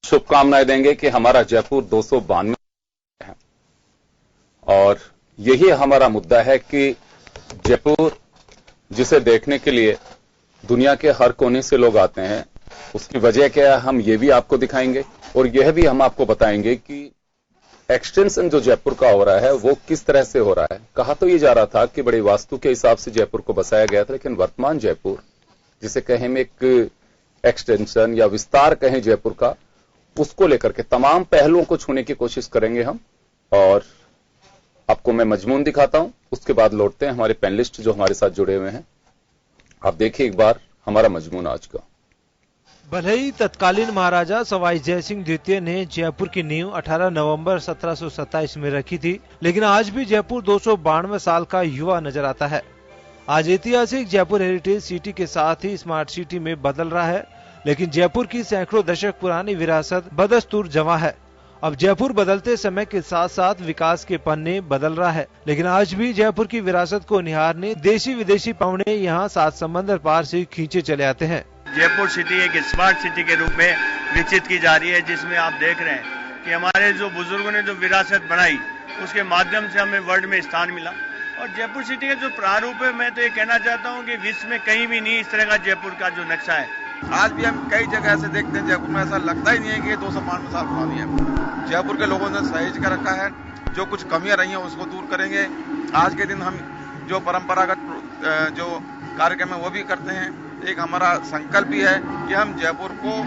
शुभकामनाएं देंगे कि हमारा जयपुर 292 है और यही हमारा मुद्दा है कि जयपुर जिसे देखने के लिए दुनिया के हर कोने से लोग आते हैं, उसकी वजह क्या है हम ये भी आपको दिखाएंगे और यह भी हम आपको बताएंगे कि एक्सटेंशन जो जयपुर का हो रहा है वो किस तरह से हो रहा है। कहा तो ये जा रहा था कि बड़ी वास्तु के हिसाब से जयपुर को बसाया गया था, लेकिन वर्तमान जयपुर जिसे कहें हम एक एक्सटेंशन या विस्तार कहें जयपुर का, उसको लेकर के तमाम पहलुओं को छूने की कोशिश करेंगे हम। और आपको मैं मजमून दिखाता हूं, उसके बाद लौटते हैं हमारे पैनलिस्ट जो हमारे साथ जुड़े हुए हैं। आप देखिए एक बार हमारा मजमून आज का। भले ही तत्कालीन महाराजा सवाई जयसिंह द्वितीय ने जयपुर की नींव 18 नवंबर 1727 में रखी थी, लेकिन आज भी जयपुर 292 साल का युवा नजर आता है। आज ऐतिहासिक जयपुर हेरिटेज सिटी के साथ ही स्मार्ट सिटी में बदल रहा है, लेकिन जयपुर की सैकड़ों दशक पुरानी विरासत बदस्तूर जमा है। अब जयपुर बदलते समय के साथ साथ विकास के पन्ने बदल रहा है, लेकिन आज भी जयपुर की विरासत को निहारने देशी विदेशी पाहुणे यहाँ 7 समंदर पार से खींचे चले आते हैं। जयपुर सिटी एक स्मार्ट सिटी के रूप में विकसित की जा रही है, जिसमें आप देख रहे हैं कि हमारे जो बुजुर्गों ने जो विरासत बनाई उसके माध्यम से हमें वर्ल्ड में स्थान मिला। और जयपुर सिटी का जो प्रारूप है, मैं तो ये कहना चाहता हूँ कि विश्व में कहीं भी नहीं इस तरह का जयपुर का जो नक्शा है। आज भी हम कई जगह ऐसे देखते हैं जयपुर में, ऐसा लगता ही नहीं है कि ये 292 साल पुरानी है। जयपुर के लोगों ने सहेज कर रखा है, जो कुछ कमियां रही हैं उसको दूर करेंगे। आज के दिन हम जो परंपरागत जो कार्यक्रम है वो भी करते हैं। एक हमारा संकल्प भी है कि हम जयपुर को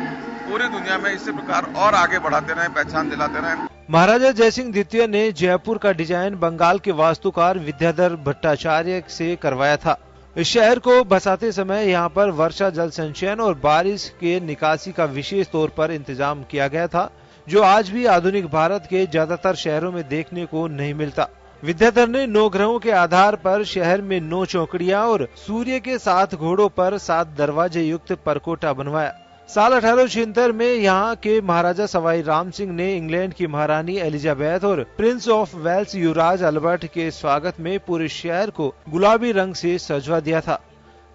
पूरी दुनिया में इसी प्रकार और आगे बढ़ाते रहें, पहचान दिलाते रहें। महाराजा जयसिंह द्वितीय ने जयपुर का डिजाइन बंगाल के वास्तुकार विद्याधर भट्टाचार्य से करवाया था। इस शहर को बसाते समय यहाँ पर वर्षा जल संचयन और बारिश के निकासी का विशेष तौर पर इंतजाम किया गया था, जो आज भी आधुनिक भारत के ज्यादातर शहरों में देखने को नहीं मिलता। विद्याधर ने 9 ग्रहों के आधार पर शहर में 9 चौकड़ियां और सूर्य के 7 घोड़ों पर 7 दरवाजे युक्त परकोटा बनवाया। साल 1876 में यहाँ के महाराजा सवाई राम सिंह ने इंग्लैंड की महारानी एलिजाबेथ और प्रिंस ऑफ वेल्स युवराज अल्बर्ट के स्वागत में पूरे शहर को गुलाबी रंग से सजवा दिया था।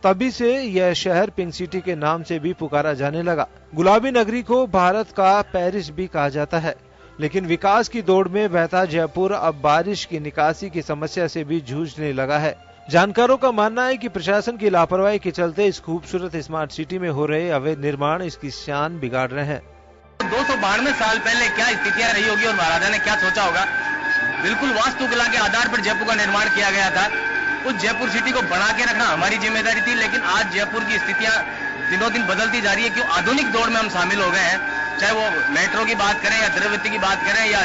तभी से यह शहर पिंक सिटी के नाम से भी पुकारा जाने लगा। गुलाबी नगरी को भारत का पेरिस भी कहा जाता है, लेकिन विकास की दौड़ में बहता जयपुर अब बारिश की निकासी की समस्या से भी जूझने लगा है। जानकारों का मानना है कि प्रशासन की लापरवाही के चलते इस खूबसूरत स्मार्ट सिटी में हो रहे अवैध निर्माण इसकी शान बिगाड़ रहे हैं। 292 साल पहले क्या स्थितियां रही होगी और महाराजा ने क्या सोचा होगा। बिल्कुल वास्तुकला के आधार पर जयपुर का निर्माण किया गया था। उस जयपुर सिटी को बना के रखना हमारी जिम्मेदारी थी, लेकिन आज जयपुर की स्थितियां दिनों दिन बदलती जा रही है। क्यों आधुनिक दौर में हम शामिल हो गए हैं, चाहे वो मेट्रो की बात करें या द्रव्यवृत्ति की बात करें या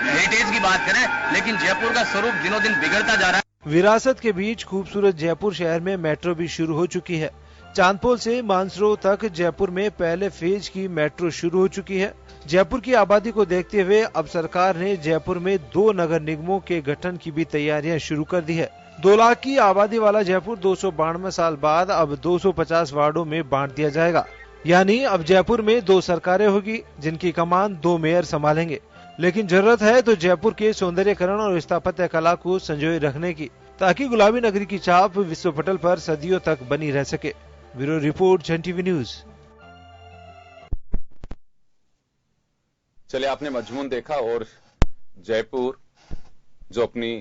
हेरिटेज की बात करें, लेकिन जयपुर का स्वरूप दिनों दिन बिगड़ता जा रहा है। विरासत के बीच खूबसूरत जयपुर शहर में मेट्रो भी शुरू हो चुकी है। चांदपोल से मानसरोवर तक जयपुर में पहले फेज की मेट्रो शुरू हो चुकी है। जयपुर की आबादी को देखते हुए अब सरकार ने जयपुर में 2 नगर निगमों के गठन की भी तैयारियां शुरू कर दी है। 2 लाख की आबादी वाला जयपुर 292 साल बाद अब 250 वार्डों में बांट दिया जाएगा। यानी अब जयपुर में 2 सरकारें होगी, जिनकी कमान 2 मेयर संभालेंगे। लेकिन जरूरत है तो जयपुर के सौंदर्यकरण और स्थापत्य कला को संजोए रखने की, ताकि गुलाबी नगरी की छाप विश्व पटल पर सदियों तक बनी रह सके। Bureau report, Sun TV news. चलिए, आपने मजमून देखा और जयपुर जो अपनी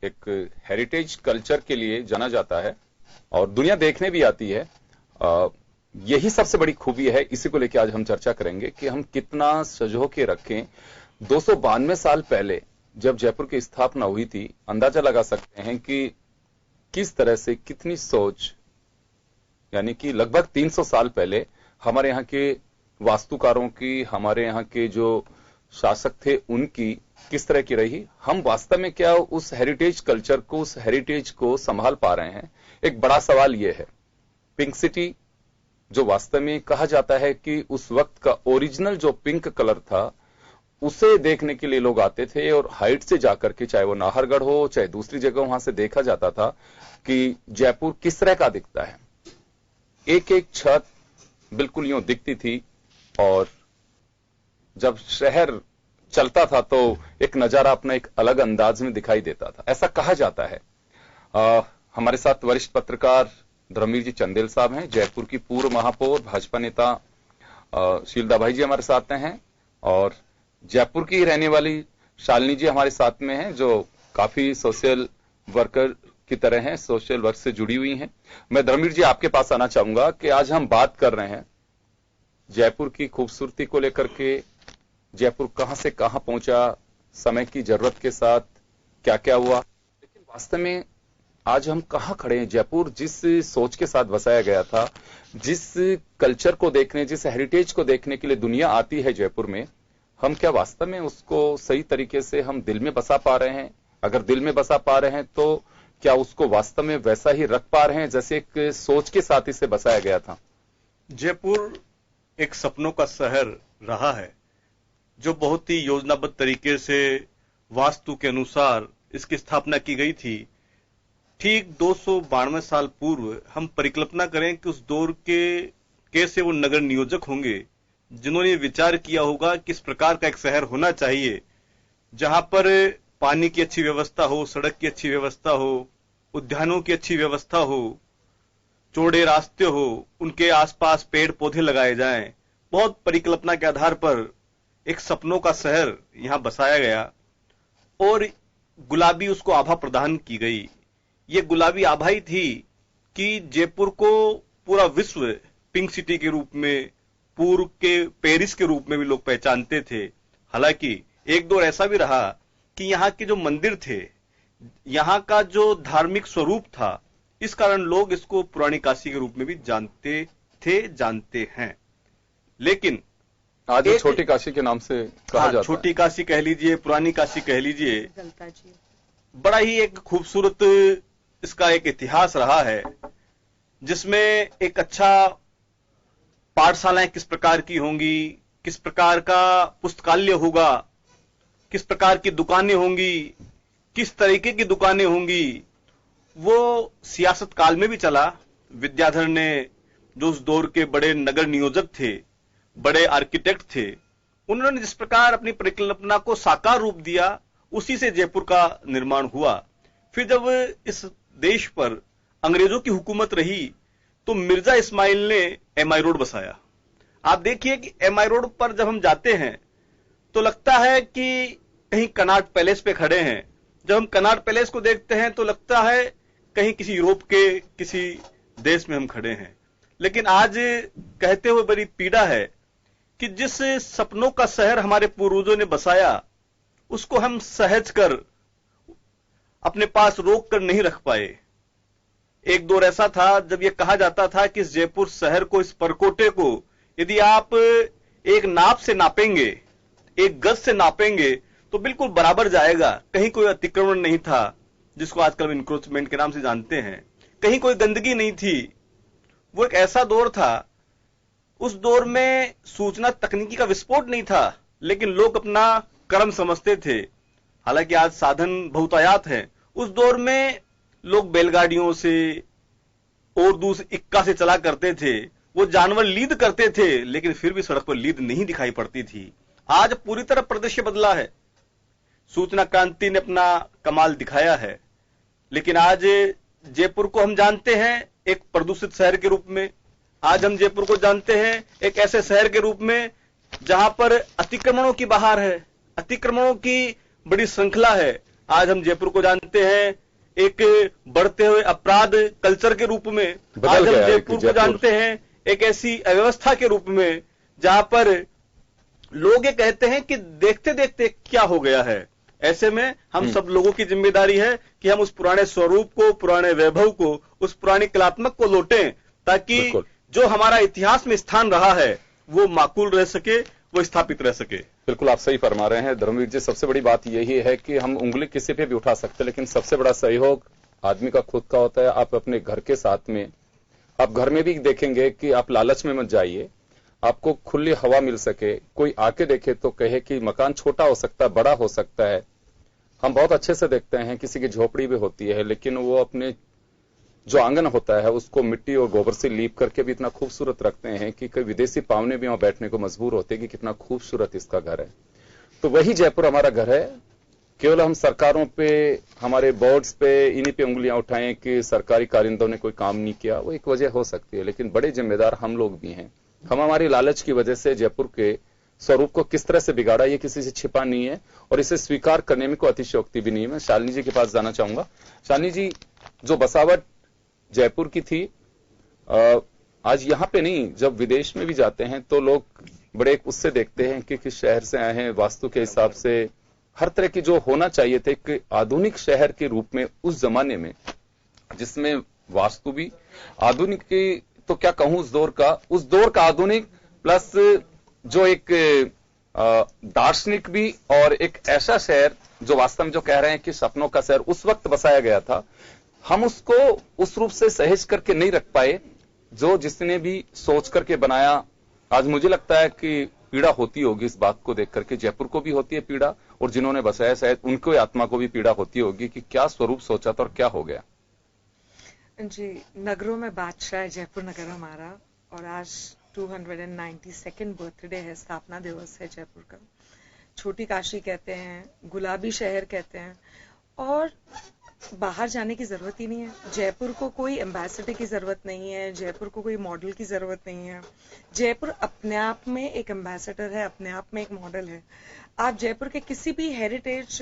एक हेरिटेज कल्चर के लिए जाना जाता है और दुनिया देखने भी आती है, यही सबसे बड़ी खूबी है। इसी को लेकर आज हम चर्चा करेंगे कि हम कितना सजो के रखें। 292 साल पहले जब जयपुर की स्थापना हुई थी, अंदाजा लगा सकते हैं कि किस तरह से कितनी सोच, यानी कि लगभग 300 साल पहले हमारे यहाँ के वास्तुकारों की, हमारे यहाँ के जो शासक थे उनकी किस तरह की रही। हम वास्तव में क्या उस हेरिटेज कल्चर को, उस हेरिटेज को संभाल पा रहे हैं? एक बड़ा सवाल यह है। पिंक सिटी जो वास्तव में कहा जाता है कि उस वक्त का ओरिजिनल जो पिंक कलर था, उसे देखने के लिए लोग आते थे और हाइट से जाकर के, चाहे वो नाहरगढ़ हो चाहे दूसरी जगह, वहां से देखा जाता था कि जयपुर किस तरह का दिखता है। एक एक छत बिल्कुल यूं दिखती थी और जब शहर चलता था तो एक नजारा अपना एक अलग अंदाज में दिखाई देता था, ऐसा कहा जाता है। हमारे साथ वरिष्ठ पत्रकार धर्मवीर जी चंदेल साहब हैं, जयपुर की पूर्व महापौर, भाजपा नेता शीलदा भाई जी हमारे साथ में हैं और जयपुर की रहने वाली शालिनी जी हमारे साथ में हैं, जो काफी सोशल वर्कर की तरह हैं, सोशल वर्क से जुड़ी हुई हैं। मैं धर्मवीर जी आपके पास आना चाहूंगा कि आज हम बात कर रहे हैं जयपुर की खूबसूरती को लेकर के, जयपुर कहां से कहां पहुंचा, समय की जरूरत के साथ क्या क्या हुआ, लेकिन वास्तव में आज हम कहां खड़े हैं। जयपुर जिस सोच के साथ बसाया गया था, जिस कल्चर को देखने, जिस हेरिटेज को देखने के लिए दुनिया आती है जयपुर में, हम क्या वास्तव में उसको सही तरीके से हम दिल में बसा पा रहे हैं? अगर दिल में बसा पा रहे हैं तो क्या उसको वास्तव में वैसा ही रख पा रहे हैं जैसे एक सोच के साथ इसे बसाया गया था? जयपुर एक सपनों का शहर रहा है, जो बहुत ही योजनाबद्ध तरीके से वास्तु के अनुसार इसकी स्थापना की गई थी। ठीक 292 साल पूर्व हम परिकल्पना करें कि उस दौर के कैसे वो नगर नियोजक होंगे जिन्होंने विचार किया होगा कि इस प्रकार का एक शहर होना चाहिए जहां पर पानी की अच्छी व्यवस्था हो, सड़क की अच्छी व्यवस्था हो, उद्यानों की अच्छी व्यवस्था हो, चौड़े रास्ते हो, उनके आसपास पेड़ पौधे लगाए जाएं। बहुत परिकल्पना के आधार पर एक सपनों का शहर यहां बसाया गया और गुलाबी उसको आभा प्रदान की गई। ये गुलाबी आभा ही थी कि जयपुर को पूरा विश्व पिंक सिटी के रूप में, पूर्व के पेरिस के रूप में भी लोग पहचानते थे। हालांकि एक दौर ऐसा भी रहा कि यहाँ के जो मंदिर थे, यहाँ का जो धार्मिक स्वरूप था, इस कारण लोग इसको पुरानी काशी के रूप में भी जानते थे, जानते हैं। लेकिन आज छोटी काशी के नाम से कहा जाता है। छोटी काशी कह लीजिए, पुरानी काशी कह लीजिए, बड़ा ही एक खूबसूरत इसका एक इतिहास रहा है, जिसमें एक अच्छा पाठशालाएं किस प्रकार की होंगी, किस प्रकार का पुस्तकालय होगा, किस प्रकार की दुकानें होंगी, किस तरीके की दुकानें होंगी, वो सियासत काल में भी चला। विद्याधर ने, जो उस दौर के बड़े नगर नियोजक थे, बड़े आर्किटेक्ट थे, उन्होंने जिस प्रकार अपनी परिकल्पना को साकार रूप दिया, उसी से जयपुर का निर्माण हुआ। फिर जब इस देश पर अंग्रेजों की हुकूमत रही तो मिर्जा इस्माइल ने एमआई रोड बसाया। आप देखिए कि एमआई रोड पर जब हम जाते हैं तो लगता है कि कहीं कनॉट पैलेस पे खड़े हैं। जब हम कनॉट पैलेस को देखते हैं तो लगता है कहीं किसी यूरोप के किसी देश में हम खड़े हैं। लेकिन आज कहते हुए बड़ी पीड़ा है कि जिस सपनों का शहर हमारे पूर्वजों ने बसाया, उसको हम सहज कर अपने पास रोक कर नहीं रख पाए। एक दौर ऐसा था जब यह कहा जाता था कि इस जयपुर शहर को, इस परकोटे को यदि आप एक नाप से नापेंगे, एक गज से नापेंगे तो बिल्कुल बराबर जाएगा। कहीं कोई अतिक्रमण नहीं था, जिसको आजकल इंक्रोचमेंट के नाम से जानते हैं। कहीं कोई गंदगी नहीं थी। वो एक ऐसा दौर था, उस दौर में सूचना तकनीकी का विस्फोट नहीं था, लेकिन लोग अपना कर्म समझते थे। हालांकि आज साधन बहुतायात हैं। उस दौर में लोग बैलगाड़ियों से और दूसरे इक्का से चला करते थे, वो जानवर लीद करते थे, लेकिन फिर भी सड़क पर लीद नहीं दिखाई पड़ती थी। आज पूरी तरह परिदृश्य बदला है। सूचना क्रांति ने अपना कमाल दिखाया है, लेकिन आज जयपुर को हम जानते हैं एक प्रदूषित शहर के रूप में। आज हम जयपुर को जानते हैं एक ऐसे शहर के रूप में जहां पर अतिक्रमणों की बहार है, अतिक्रमणों की बड़ी श्रृंखला है। आज हम जयपुर को जानते हैं एक बढ़ते हुए अपराध कल्चर के रूप में। आज हम जयपुर को जानते हैं एक ऐसी अव्यवस्था के रूप में जहां पर लोग ये कहते हैं कि देखते देखते क्या हो गया है। ऐसे में हम सब लोगों की जिम्मेदारी है कि हम उस पुराने स्वरूप को, पुराने वैभव को, उस पुरानी कलात्मक को लौटें, ताकि जो हमारा इतिहास में स्थान रहा है वो माकूल रह सके, वो स्थापित रह सके। बिल्कुल आप सही फरमा रहे हैं धर्मवीर जी। सबसे बड़ी बात यही है कि हम उंगली किसी पे भी उठा सकते हैं, लेकिन सबसे बड़ा सहयोग आदमी का खुद का होता है। आप अपने घर के साथ में, आप घर में भी देखेंगे कि आप लालच में मत जाइए, आपको खुली हवा मिल सके। कोई आके देखे तो कहे कि मकान छोटा हो सकता है, बड़ा हो सकता है। हम बहुत अच्छे से देखते हैं, किसी की झोपड़ी भी होती है, लेकिन वो अपने जो आंगन होता है उसको मिट्टी और गोबर से लीप करके भी इतना खूबसूरत रखते हैं कि कई विदेशी पावने भी वहां बैठने को मजबूर होते हैं कि कितना खूबसूरत इसका घर है। तो वही जयपुर हमारा घर है। केवल हम सरकारों पे, हमारे बोर्ड्स पे, इन्हीं पे उंगलियां उठाएं कि सरकारी कारिंदों ने कोई काम नहीं किया, वो एक वजह हो सकती है, लेकिन बड़े जिम्मेदार हम लोग भी हैं। हम हमारी लालच की वजह से जयपुर के स्वरूप को किस तरह से बिगाड़ा, ये किसी से छिपा नहीं है और इसे स्वीकार करने में कोई अतिशयोक्ति भी नहीं है। मैं शालिनी जी के पास जाना चाहूंगा। शालिनी जी, जो बसावट जयपुर की थी, आज यहां पे नहीं, जब विदेश में भी जाते हैं तो लोग बड़े उससे देखते हैं कि किस शहर से आए हैं, वास्तु के हिसाब से हर तरह की जो होना चाहिए थे एक आधुनिक शहर के रूप में उस जमाने में, जिसमें वास्तु भी आधुनिक की, तो क्या कहूं, उस दौर का आधुनिक प्लस जो एक दार्शनिक भी, और एक ऐसा शहर जो वास्तव में जो कह रहे हैं कि सपनों का शहर उस वक्त बसाया गया था, हम उसको उस रूप से सहेज करके नहीं रख पाए जो जिसने भी सोच करके बनाया। आज मुझे लगता है कि पीड़ा होती होगी इस बात को देख करके, जयपुर को भी होती है पीड़ा, और जिन्होंने बसाया शायद उनको आत्मा को भी पीड़ा होती होगी कि क्या स्वरूप सोचा था और क्या हो गया। जी, नगरों में बादशाह है जयपुर नगर हमारा, और आज 292nd बर्थडे है, स्थापना दिवस है जयपुर का। छोटी काशी कहते हैं, गुलाबी शहर कहते हैं, और बाहर जाने की जरूरत ही नहीं है। जयपुर को कोई एम्बेसडर की जरूरत नहीं है, जयपुर को कोई मॉडल की जरूरत नहीं है। जयपुर अपने आप में एक एम्बेसडर है, अपने आप में एक मॉडल है। आप जयपुर के किसी भी हेरिटेज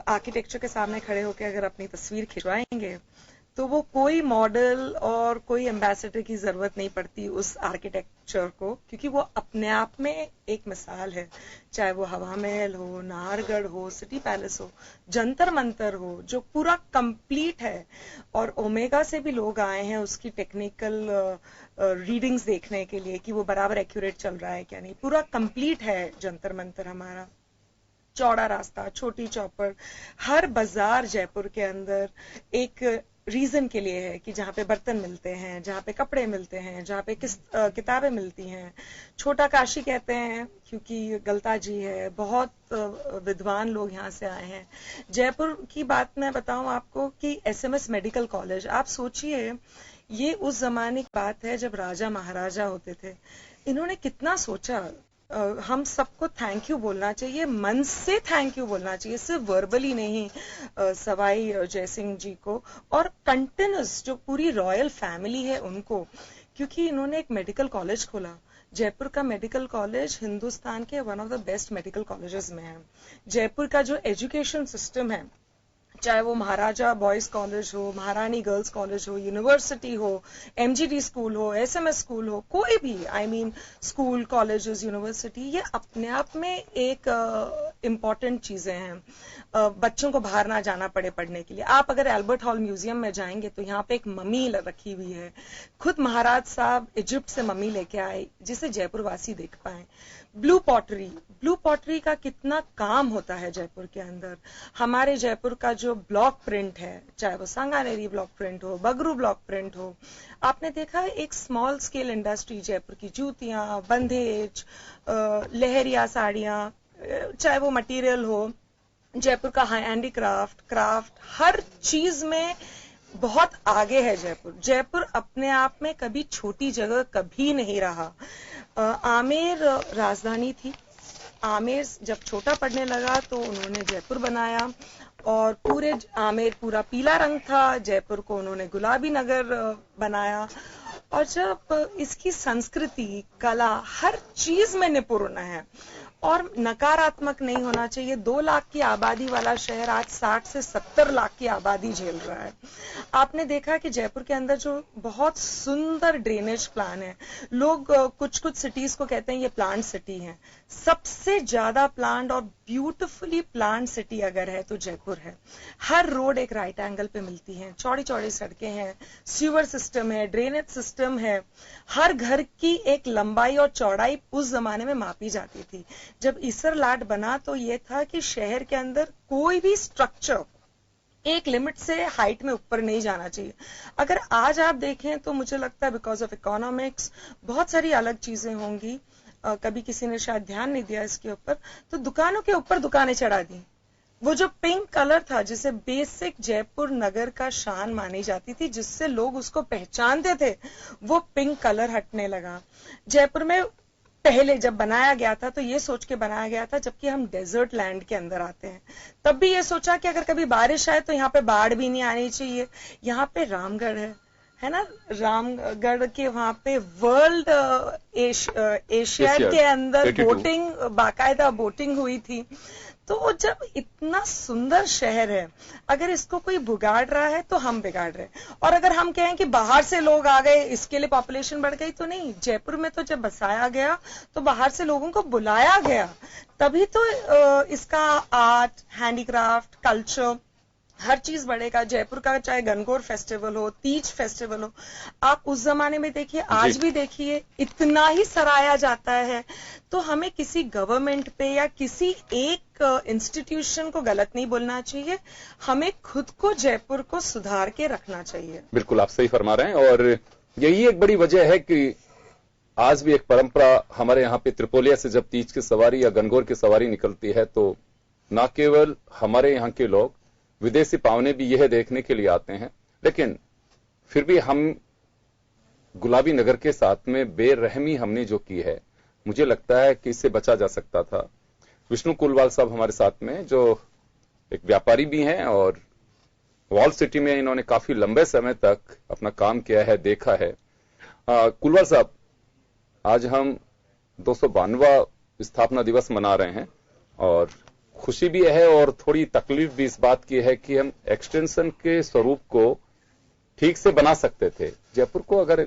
आर्किटेक्चर के सामने खड़े होकर अगर अपनी तस्वीर खिंचवाएंगे तो वो कोई मॉडल और कोई एम्बेसडर की जरूरत नहीं पड़ती उस आर्किटेक्चर को, क्योंकि वो अपने आप में एक मिसाल है। चाहे वो हवा महल हो, नाहरगढ़ हो, सिटी पैलेस हो, जंतर मंतर हो, जो पूरा कंप्लीट है, और ओमेगा से भी लोग आए हैं उसकी टेक्निकल रीडिंग्स देखने के लिए कि वो बराबर एक्यूरेट चल रहा है क्या नहीं। पूरा कंप्लीट है जंतर मंतर हमारा। चौड़ा रास्ता, छोटी चौपड़, हर बाजार जयपुर के अंदर एक रीजन के लिए है कि जहाँ पे बर्तन मिलते हैं, जहाँ पे कपड़े मिलते हैं, जहाँ पे किताबें मिलती हैं। छोटा काशी कहते हैं क्योंकि गलता जी है, बहुत विद्वान लोग यहाँ से आए हैं। जयपुर की बात मैं बताऊं आपको कि SMS मेडिकल कॉलेज, आप सोचिए ये उस जमाने की बात है जब राजा महाराजा होते थे। इन्होंने कितना सोचा। हम सबको थैंक यू बोलना चाहिए, मन से थैंक यू बोलना चाहिए, सिर्फ वर्बली नहीं। सवाई जयसिंह जी को और कंटिन्यूस जो पूरी रॉयल फैमिली है उनको, क्योंकि इन्होंने एक मेडिकल कॉलेज खोला। जयपुर का मेडिकल कॉलेज हिंदुस्तान के one of the best medical colleges में है। जयपुर का जो एजुकेशन सिस्टम है, चाहे वो महाराजा बॉयज कॉलेज हो, महारानी गर्ल्स कॉलेज हो, यूनिवर्सिटी हो, MGD स्कूल हो, SMS स्कूल हो, कोई भी स्कूल, कॉलेजेस, यूनिवर्सिटी, ये अपने आप में एक इम्पॉर्टेंट चीजें हैं। बच्चों को बाहर ना जाना पड़े पढ़ने के लिए। आप अगर एल्बर्ट हॉल म्यूजियम में जाएंगे तो यहाँ पे एक मम्मी रखी हुई है। खुद महाराज साहब इजिप्ट से मम्मी लेके आए जिसे जयपुर वासी देख पाए। ब्लू पॉटरी का कितना काम होता है जयपुर के अंदर। हमारे जयपुर का जो ब्लॉक प्रिंट है, चाहे वो सांगानेरी ब्लॉक प्रिंट हो, बगरू ब्लॉक प्रिंट हो, आपने देखा एक स्मॉल स्केल इंडस्ट्री जयपुर की जूतियां, बंधेज, लहरिया साड़ियां, चाहे वो मटेरियल हो, जयपुर का क्राफ्ट, हर चीज में बहुत आगे है जयपुर अपने आप में कभी छोटी जगह कभी नहीं रहा। आमेर राजधानी थी। आमेर जब छोटा पड़ने लगा तो उन्होंने जयपुर बनाया, और पूरे आमेर पूरा पीला रंग था, जयपुर को उन्होंने गुलाबी नगर बनाया। और जब इसकी संस्कृति, कला, हर चीज में निपुण है और नकारात्मक नहीं होना चाहिए। 2 लाख की आबादी वाला शहर आज 60 से 70 लाख की आबादी झेल रहा है। आपने देखा कि जयपुर के अंदर जो बहुत सुंदर ड्रेनेज प्लान है, लोग कुछ सिटीज को कहते हैं ये प्लांट सिटी है। सबसे ज्यादा प्लांट और ब्यूटिफुली प्लांट सिटी अगर है तो जयपुर है। हर रोड एक राइट एंगल पे मिलती है, चौड़ी चौड़ी सड़कें हैं, सीवर सिस्टम है, ड्रेनेज सिस्टम है। हर घर की एक लंबाई और चौड़ाई उस जमाने में मापी जाती थी। जब ईसर लाट बना तो ये था कि शहर के अंदर कोई भी स्ट्रक्चर एक लिमिट से हाइट में ऊपर नहीं जाना चाहिए। अगर आज आप देखें तो मुझे लगता है बिकॉज ऑफ इकोनॉमिक्स बहुत सारी अलग चीजें होंगी। कभी किसी ने शायद ध्यान नहीं दिया इसके ऊपर, तो दुकानों के ऊपर दुकानें चढ़ा दी। वो जो पिंक कलर था जिसे बेसिक जयपुर नगर का शान मानी जाती थी, जिससे लोग उसको पहचानते थे, वो पिंक कलर हटने लगा। जयपुर में पहले जब बनाया गया था तो ये सोच के बनाया गया था जबकि हम डेजर्ट लैंड के अंदर आते हैं, तब भी ये सोचा कि अगर कभी बारिश आए तो यहाँ पे बाढ़ भी नहीं आनी चाहिए। यहाँ पे रामगढ़ है, है ना, रामगढ़ के वहां पे वर्ल्ड एशिया के अंदर 82 बोटिंग, बाकायदा बोटिंग हुई थी। तो जब इतना सुंदर शहर है, अगर इसको कोई बिगाड़ रहा है तो हम बिगाड़ रहे हैं। और अगर हम कहें कि बाहर से लोग आ गए इसके लिए पॉपुलेशन बढ़ गई, तो नहीं। जयपुर में तो जब बसाया गया तो बाहर से लोगों को बुलाया गया, तभी तो इसका आर्ट, हैंडीक्राफ्ट, कल्चर, हर चीज बढ़ेगा। जयपुर का चाहे गणगौर फेस्टिवल हो, तीज फेस्टिवल हो, आप उस जमाने में देखिए, आज भी देखिए, इतना ही सराहा जाता है। तो हमें किसी गवर्नमेंट पे या किसी एक इंस्टीट्यूशन को गलत नहीं बोलना चाहिए, हमें खुद को, जयपुर को सुधार के रखना चाहिए। बिल्कुल आप सही फरमा रहे हैं। और यही एक बड़ी वजह है कि आज भी एक परंपरा हमारे यहाँ पे त्रिपोलिया से जब तीज की सवारी या गणगौर की सवारी निकलती है, तो न केवल हमारे यहाँ के लोग, विदेशी पावने भी यह देखने के लिए आते हैं। लेकिन फिर भी हम गुलाबी नगर के साथ में बेरहमी हमने जो की है, मुझे लगता है कि इससे बचा जा सकता था। विष्णु कुलवाल साहब हमारे साथ में, जो एक व्यापारी भी हैं और वॉल सिटी में इन्होंने काफी लंबे समय तक अपना काम किया है, देखा है। कुलवाल साहब, आज हम 292वां स्थापना दिवस मना रहे हैं और खुशी भी है और थोड़ी तकलीफ भी इस बात की है कि हम एक्सटेंशन के स्वरूप को ठीक से बना सकते थे। जयपुर को अगर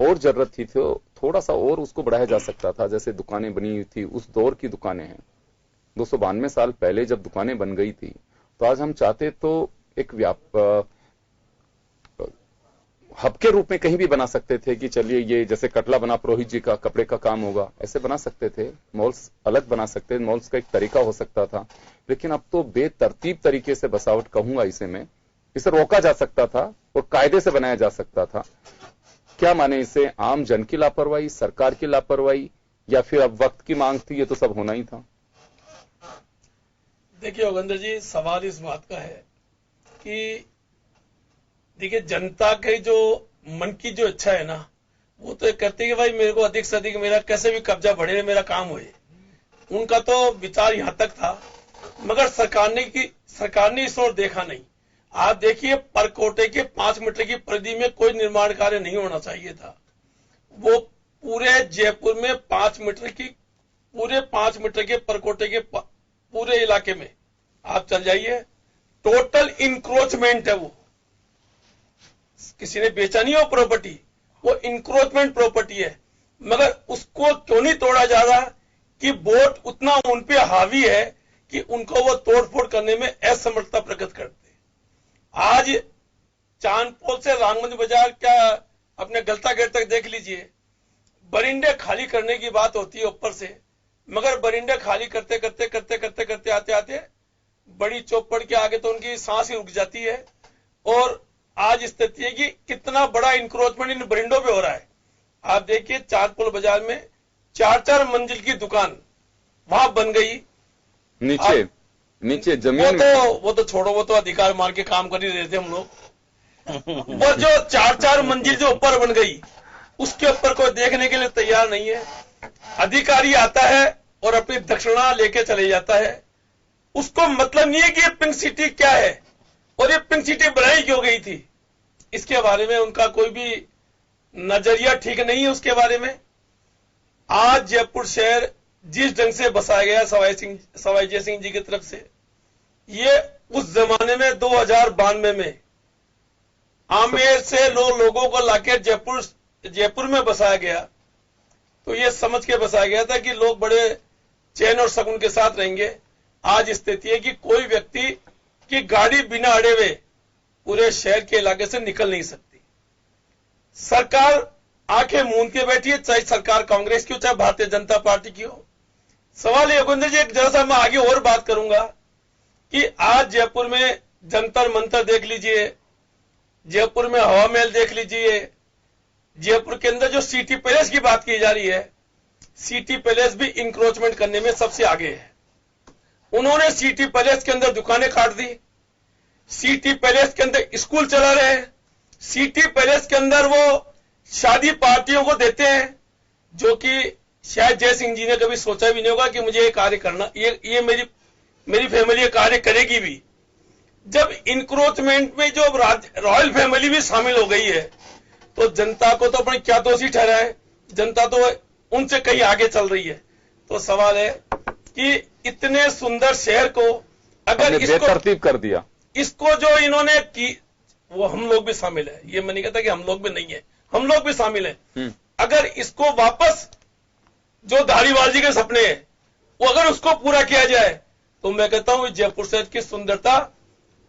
और जरूरत थी तो थोड़ा सा और उसको बढ़ाया जा सकता था। जैसे दुकानें बनी हुई थी, उस दौर की दुकानें हैं। 292 साल पहले जब दुकानें बन गई थी, तो आज हम चाहते तो एक हब के रूप में कहीं भी बना सकते थे कि चलिए ये जैसे कटला बना पुरोहित जी का कपड़े का काम होगा, ऐसे बना सकते थे। मॉल्स अलग बना सकते थे, मॉल्स का एक तरीका हो सकता था। लेकिन अब तो बेतरतीब तरीके से बसावट कहूंगा इसे रोका जा सकता था और कायदे से बनाया जा सकता था। क्या माने इसे, आम जन की लापरवाही, सरकार की लापरवाही, या फिर अब वक्त की मांग थी, ये तो सब होना ही था? देखिए योगेंद्र जी, सवाल इस बात का है कि देखिए, जनता के जो मन की जो इच्छा है ना, वो तो कहती है कि भाई मेरे को अधिक से अधिक मेरा कैसे भी कब्जा बढ़े, मेरा काम होए। उनका तो विचार यहां तक था, मगर सरकार ने इस ओर देखा नहीं। आप देखिए, परकोटे के 5 मीटर की परिधि में कोई निर्माण कार्य नहीं होना चाहिए था। वो पूरे जयपुर में 5 मीटर के परकोटे के पूरे इलाके में आप चल जाइए, टोटल इंक्रोचमेंट है। वो किसी ने बेचा नहीं हो प्रॉपर्टी, वो इंक्रोचमेंट प्रॉपर्टी है। मगर उसको क्यों नहीं तोड़ा जा रहा कि बोट उतना उनपे हावी है कि उनको वो तोड़फोड़ करने में असमर्थता प्रकट करते। आज चांदपोल से रामगंज बाजार, क्या अपने गलता गेट तक देख लीजिए, बरिंडे खाली करने की बात होती है ऊपर से, मगर बरिंडे खाली करते आते बड़ी चौपड़ के आगे तो उनकी सांस ही रुक जाती है। और आज स्थिति है कि कितना बड़ा इंक्रोचमेंट इन बरिंडों पे हो रहा है। आप देखिए, चांदपुल बाजार में 4-4 मंजिल की दुकान वहां बन गई, नीचे जमीन वो तो छोड़ो, वो तो अधिकार मार के काम कर ही रहे थे हम लोग। वो जो 4-4 मंजिल जो ऊपर बन गई, उसके ऊपर कोई देखने के लिए तैयार नहीं है। अधिकारी आता है और अपनी दक्षिणा लेके चले जाता है। उसको मतलब नहीं है कि ये पिंक सिटी क्या है और ये पिंक सिटी बनाई क्यों गई थी, इसके बारे में उनका कोई भी नजरिया ठीक नहीं है उसके बारे में। आज जयपुर शहर जिस ढंग से बसाया गया सवाई जय सिंह जी की तरफ से, ये उस जमाने में 2092 में आमेर से लोगों को लाके जयपुर में बसाया गया, तो ये समझ के बसाया गया था कि लोग बड़े चैन और सुकून के साथ रहेंगे। आज स्थिति है कि कोई व्यक्ति की गाड़ी बिना अड़े हुए पूरे शहर के इलाके से निकल नहीं सकती। सरकार आंखें मूंद के बैठी है, चाहे सरकार कांग्रेस की हो चाहे भारतीय जनता पार्टी की हो। सवाल योगेंद्र जी, एक जरा सा मैं आगे और बात करूंगा कि आज जयपुर में जंतर मंतर देख लीजिए, जयपुर में हवा महल देख लीजिए, जयपुर के अंदर जो सिटी पैलेस की बात की जा रही है, सिटी पैलेस भी इंक्रोचमेंट करने में सबसे आगे है। उन्होंने सिटी पैलेस के अंदर दुकानें काट दी, सिटी पैलेस के अंदर स्कूल चला रहे हैं, सिटी पैलेस के अंदर वो शादी पार्टियों को देते हैं, जो कि शायद जय सिंह जी ने कभी सोचा भी नहीं होगा कि मुझे ये कार्य करना, ये मेरी फैमिली ये कार्य करेगी भी। जब इंक्रोचमेंट में जो रॉयल फैमिली भी शामिल हो गई है, तो जनता को तो अपने क्या दोषी ठहराए, जनता तो उनसे कहीं आगे चल रही है। तो सवाल है कि इतने सुंदर शहर को अगर इसको बेतरतीब कर दिया, इसको जो इन्होंने की, वो हम लोग भी शामिल है, ये मैं नहीं कहता कि हम लोग भी नहीं है, हम लोग भी शामिल है। अगर इसको वापस जो धारीबाजी के सपने हैं वो अगर उसको पूरा किया जाए तो मैं कहता हूं जयपुर शहर की सुंदरता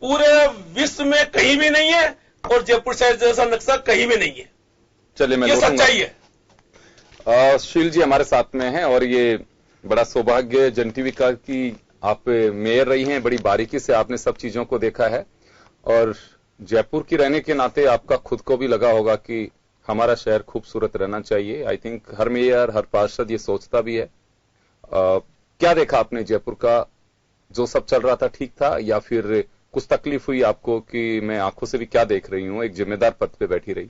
पूरे विश्व में कहीं भी नहीं है और जयपुर शहर जैसा नक्शा कहीं भी नहीं है। चलिए मैं ये सच्चाई है। शील जी हमारे साथ में हैं और ये बड़ा सौभाग्य जन टीवी का कि आप मेयर रही हैं, बड़ी बारीकी से आपने सब चीजों को देखा है और जयपुर की रहने के नाते आपका खुद को भी लगा होगा कि हमारा शहर खूबसूरत रहना चाहिए। आई थिंक हर मेयर हर पार्षद ये सोचता भी है। क्या देखा आपने जयपुर का, जो सब चल रहा था ठीक था या फिर कुछ तकलीफ हुई आपको कि मैं आंखों से भी क्या देख रही हूं, एक जिम्मेदार पद पे बैठी रही?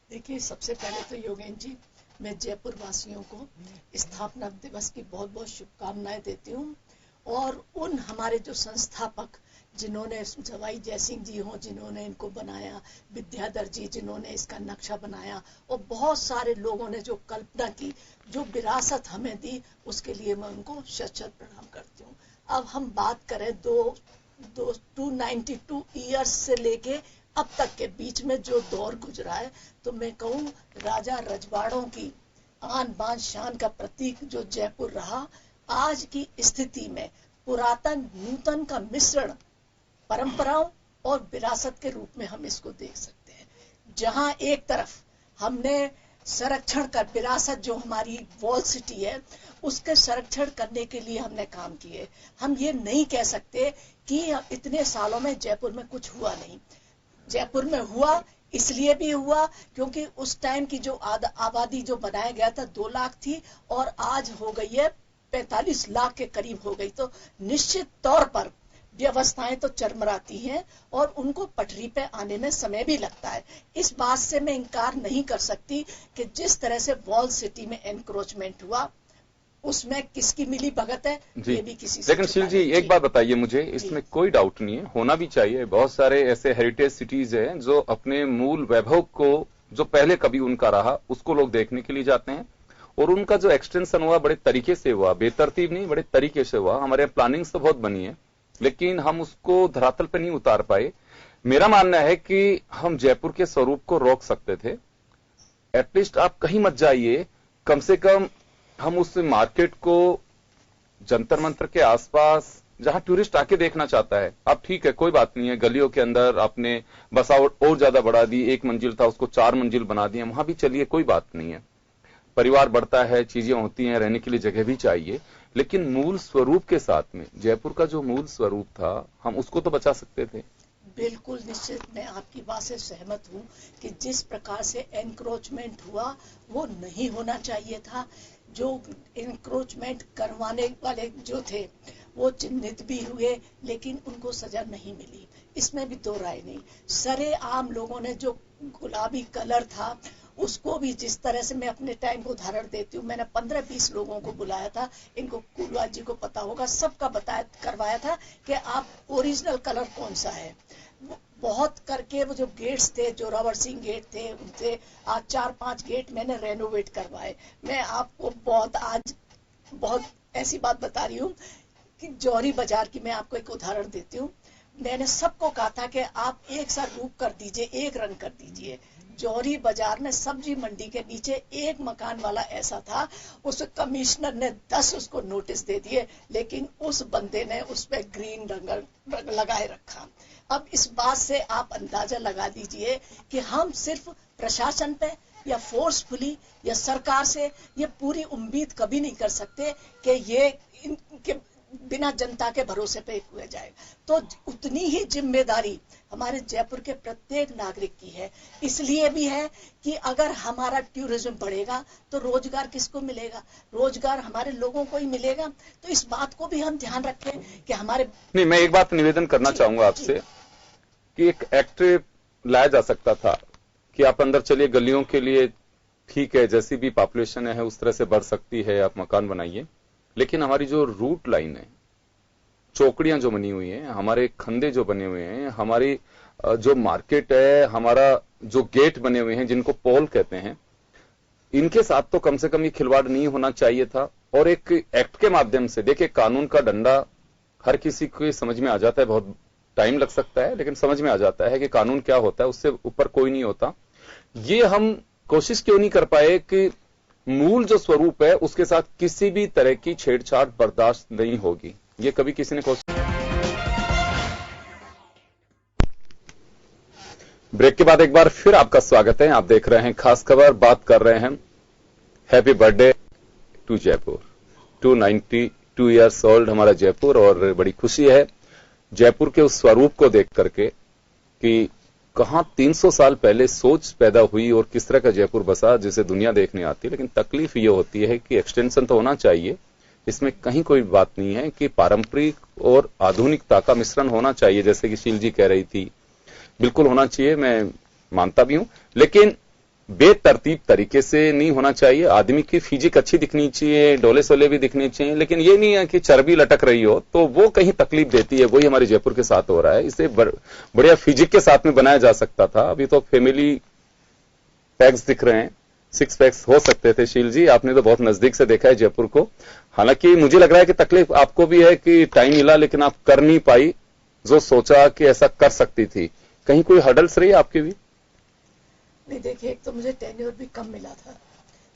देखिए, सबसे पहले तो योगेन जी मैं जयपुर वासियों को स्थापना दिवस की बहुत बहुत शुभकामनाएं देती हूँ और उन हमारे जो संस्थापक जिन्होंने जवाई जयसिंह जी हो जिन्होंने इनको बनाया, विद्याधर जी जिन्होंने इसका नक्शा बनाया और बहुत सारे लोगों ने जो कल्पना की, जो विरासत हमें दी, उसके लिए मैं उनको शत शत प्रणाम करती हूँ। अब हम बात करें 292 ईयर्स से लेके अब तक के बीच में जो दौर गुजरा है, तो मैं कहूँ राजा रजवाड़ों की आन बान शान का प्रतीक जो जयपुर रहा, आज की स्थिति में पुरातन नूतन का मिश्रण परंपराओं और विरासत के रूप में हम इसको देख सकते हैं। जहां एक तरफ हमने संरक्षण का विरासत जो हमारी वॉल सिटी है उसके संरक्षण करने के लिए हमने काम किए। हम ये नहीं कह सकते कि इतने सालों में जयपुर में कुछ हुआ नहीं। जयपुर में हुआ, इसलिए भी हुआ क्योंकि उस टाइम की जो आबादी जो बनाया गया था 2 लाख थी और आज हो गई है 45 लाख के करीब हो गई। तो निश्चित तौर पर व्यवस्थाएं तो चरमराती हैं और उनको पटरी पे आने में समय भी लगता है। इस बात से मैं इनकार नहीं कर सकती कि जिस तरह से वॉल सिटी में एनक्रोचमेंट हुआ उसमें किसकी मिली भगत है ये भी किसी से। लेकिन शील जी एक बात बताइए मुझे, इसमें कोई डाउट नहीं है, होना भी चाहिए। बहुत सारे ऐसे हेरिटेज सिटीज हैं जो अपने मूल वैभव को जो पहले कभी उनका रहा उसको लोग देखने के लिए जाते हैं और उनका जो एक्सटेंशन हुआ बड़े तरीके से हुआ, बेतरतीब नहीं बड़े तरीके से हुआ। हमारे प्लानिंग्स तो बहुत बनी है लेकिन हम उसको धरातल पे नहीं उतार पाए। मेरा मानना है कि हम जयपुर के स्वरूप को रोक सकते थे। एटलीस्ट आप कहीं मत जाइए, कम से कम हम उस मार्केट को जंतर मंतर के आसपास जहां टूरिस्ट आके देखना चाहता है, आप ठीक है कोई बात नहीं है, गलियों के अंदर आपने बसावट और ज्यादा बढ़ा दी, 1 मंजिल था उसको 4 मंजिल बना दिया, वहां भी चलिए कोई बात नहीं है। परिवार बढ़ता है, चीजें होती हैं, रहने के लिए जगह भी चाहिए, लेकिन मूल स्वरूप के साथ में जयपुर का जो मूल स्वरूप था हम उसको तो बचा सकते थे। बिल्कुल निश्चित मैं आपकी बात से सहमत हूँ कि जिस प्रकार से एनक्रोचमेंट हुआ वो नहीं होना चाहिए था। जो एनक्रोचमेंट करवाने वाले जो थे वो चिन्हित भी हुए लेकिन उनको सजा नहीं मिली, इसमें भी 2 राय नहीं। सरे आम लोगों ने जो गुलाबी कलर था उसको भी जिस तरह से, मैं अपने टाइम को उदाहरण देती हूँ, मैंने 15-20 लोगों को बुलाया था, इनको कुलवाज जी को पता होगा, सबका करवाया था कि आप ओरिजिनल कलर कौन सा है। बहुत करके वो जो गेट्स थे, जोरावर सिंह गेट थे, उनसे आज 4-5 गेट मैंने रेनोवेट करवाए। मैं आपको बहुत ऐसी बात बता रही हूँ कि जौहरी बाजार की मैं आपको एक उदाहरण देती हूँ। मैंने सबको कहा था कि आप एक सा रूप कर दीजिए, एक रंग कर दीजिए। जौहरी बाजार में सब्जी मंडी के नीचे एक मकान वाला ऐसा था, उस कमिश्नर ने 10 उसको नोटिस दे दिए लेकिन उस बंदे ने उस पर ग्रीन रंग लगाए रखा। अब इस बात से आप अंदाजा लगा दीजिए कि हम सिर्फ प्रशासन पे या फोर्सफुली या सरकार से ये पूरी उम्मीद कभी नहीं कर सकते कि ये इनके बिना जनता के भरोसे पे किया जाएगा। तो उतनी ही जिम्मेदारी हमारे जयपुर के प्रत्येक नागरिक की है। इसलिए भी है कि अगर हमारा टूरिज्म बढ़ेगा तो रोजगार किसको मिलेगा? रोजगार हमारे लोगों को ही मिलेगा। तो इस बात को भी हम ध्यान रखें कि हमारे नहीं, मैं एक बात निवेदन करना चाहूंगा आपसे कि एक एक्ट लाया जा सकता था कि आप अंदर चलिए, गलियों के लिए ठीक है, जैसी भी पॉपुलेशन है उस तरह से बढ़ सकती है, आप मकान बनाइए, लेकिन हमारी जो रूट लाइन है, चौकड़ियां जो बनी हुई हैं, हमारे खंदे जो बने हुए हैं, हमारी जो मार्केट है, हमारा जो गेट बने हुए हैं जिनको पोल कहते हैं, इनके साथ तो कम से कम ये खिलवाड़ नहीं होना चाहिए था। और एक एक्ट के माध्यम से, देखिए कानून का डंडा हर किसी को समझ में आ जाता है, बहुत टाइम लग सकता है लेकिन समझ में आ जाता है कि कानून क्या होता है, उससे ऊपर कोई नहीं होता। ये हम कोशिश क्यों नहीं कर पाए कि मूल जो स्वरूप है उसके साथ किसी भी तरह की छेड़छाड़ बर्दाश्त नहीं होगी, ये कभी किसी ने कोशिश। ब्रेक के बाद एक बार फिर आपका स्वागत है। आप देख रहे हैं खास खबर, बात कर रहे हैं happy birthday to Jaipur. 292 years old हमारा जयपुर, और बड़ी खुशी है जयपुर के उस स्वरूप को देख करके कि कहां 300 साल पहले सोच पैदा हुई और किस तरह का जयपुर बसा जिसे दुनिया देखने आती है। लेकिन तकलीफ ये होती है कि एक्सटेंशन तो होना चाहिए, इसमें कहीं कोई बात नहीं है कि पारंपरिक और आधुनिकता का मिश्रण होना चाहिए, जैसे कि शील जी कह रही थी, बिल्कुल होना चाहिए, मैं मानता भी हूं, लेकिन बेतरतीब तरीके से नहीं होना चाहिए। आदमी की फिजिक अच्छी दिखनी चाहिए, डोले सोले भी दिखने चाहिए, लेकिन ये नहीं है कि चर्बी लटक रही हो तो वो कहीं तकलीफ देती है। वही हमारे जयपुर के साथ हो रहा है। इसे बढ़िया फिजिक के साथ में बनाया जा सकता था। अभी तो फैमिली पैक्स दिख रहे हैं, 6 पैक्स हो सकते थे। शील जी, आपने तो बहुत नजदीक से देखा है जयपुर को। हालांकि मुझे लग रहा है कि तकलीफ आपको भी है कि टाइम मिला लेकिन आप कर नहीं पाई जो सोचा कि ऐसा कर सकती थी। कहीं कोई हर्डल्स रही आपकी भी? नहीं, देखिए, एक तो मुझे टेन्योर भी कम मिला था।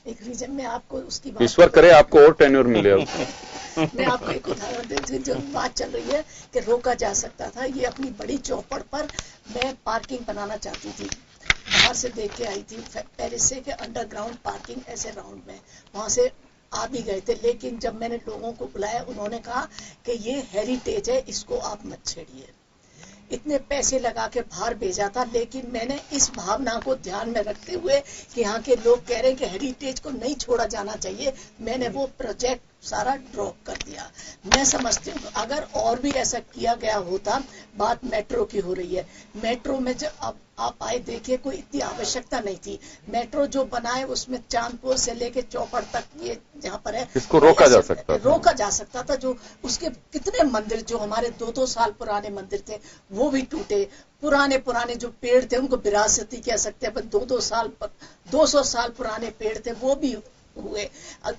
एक रीजन में आपको उसकी बात, ईश्वर करे आपको और टेन्योर मिले। मैं आपको एक उदाहरण देती हूँ। जो बात चल रही है कि रोका जा सकता था, ये अपनी बड़ी चौपड़ पर मैं पार्किंग बनाना चाहती थी, बाहर से देख के आई थी पेरिस से कि अंडरग्राउंड पार्किंग ऐसे राउंड में, वहां से आ भी गए थे। लेकिन जब मैंने लोगों को बुलाया, उन्होंने कहा कि ये हेरिटेज है, इसको आप मत छेड़िए। इतने पैसे लगा के बाहर भेजा था, लेकिन मैंने इस भावना को ध्यान में रखते हुए कि यहाँ के लोग कह रहे हैं कि हेरिटेज को नहीं छोड़ा जाना चाहिए, मैंने वो प्रोजेक्ट सारा ड्रॉप कर दिया। मैं समझती हूँ अगर और भी ऐसा किया गया होता। बात मेट्रो की हो रही है, मेट्रो में जब अब आप आए देखिए, कोई इतनी आवश्यकता नहीं थी। मेट्रो जो बनाए उसमें चांदपुर से लेके चौपड़ तक, ये जहाँ पर है, इसको रोका जा सकता था। जो उसके कितने मंदिर जो हमारे 2-2 साल पुराने मंदिर थे वो भी टूटे। पुराने जो पेड़ थे उनको विरासती कह सकते हैं, 200 साल पुराने पेड़ थे वो भी हुए।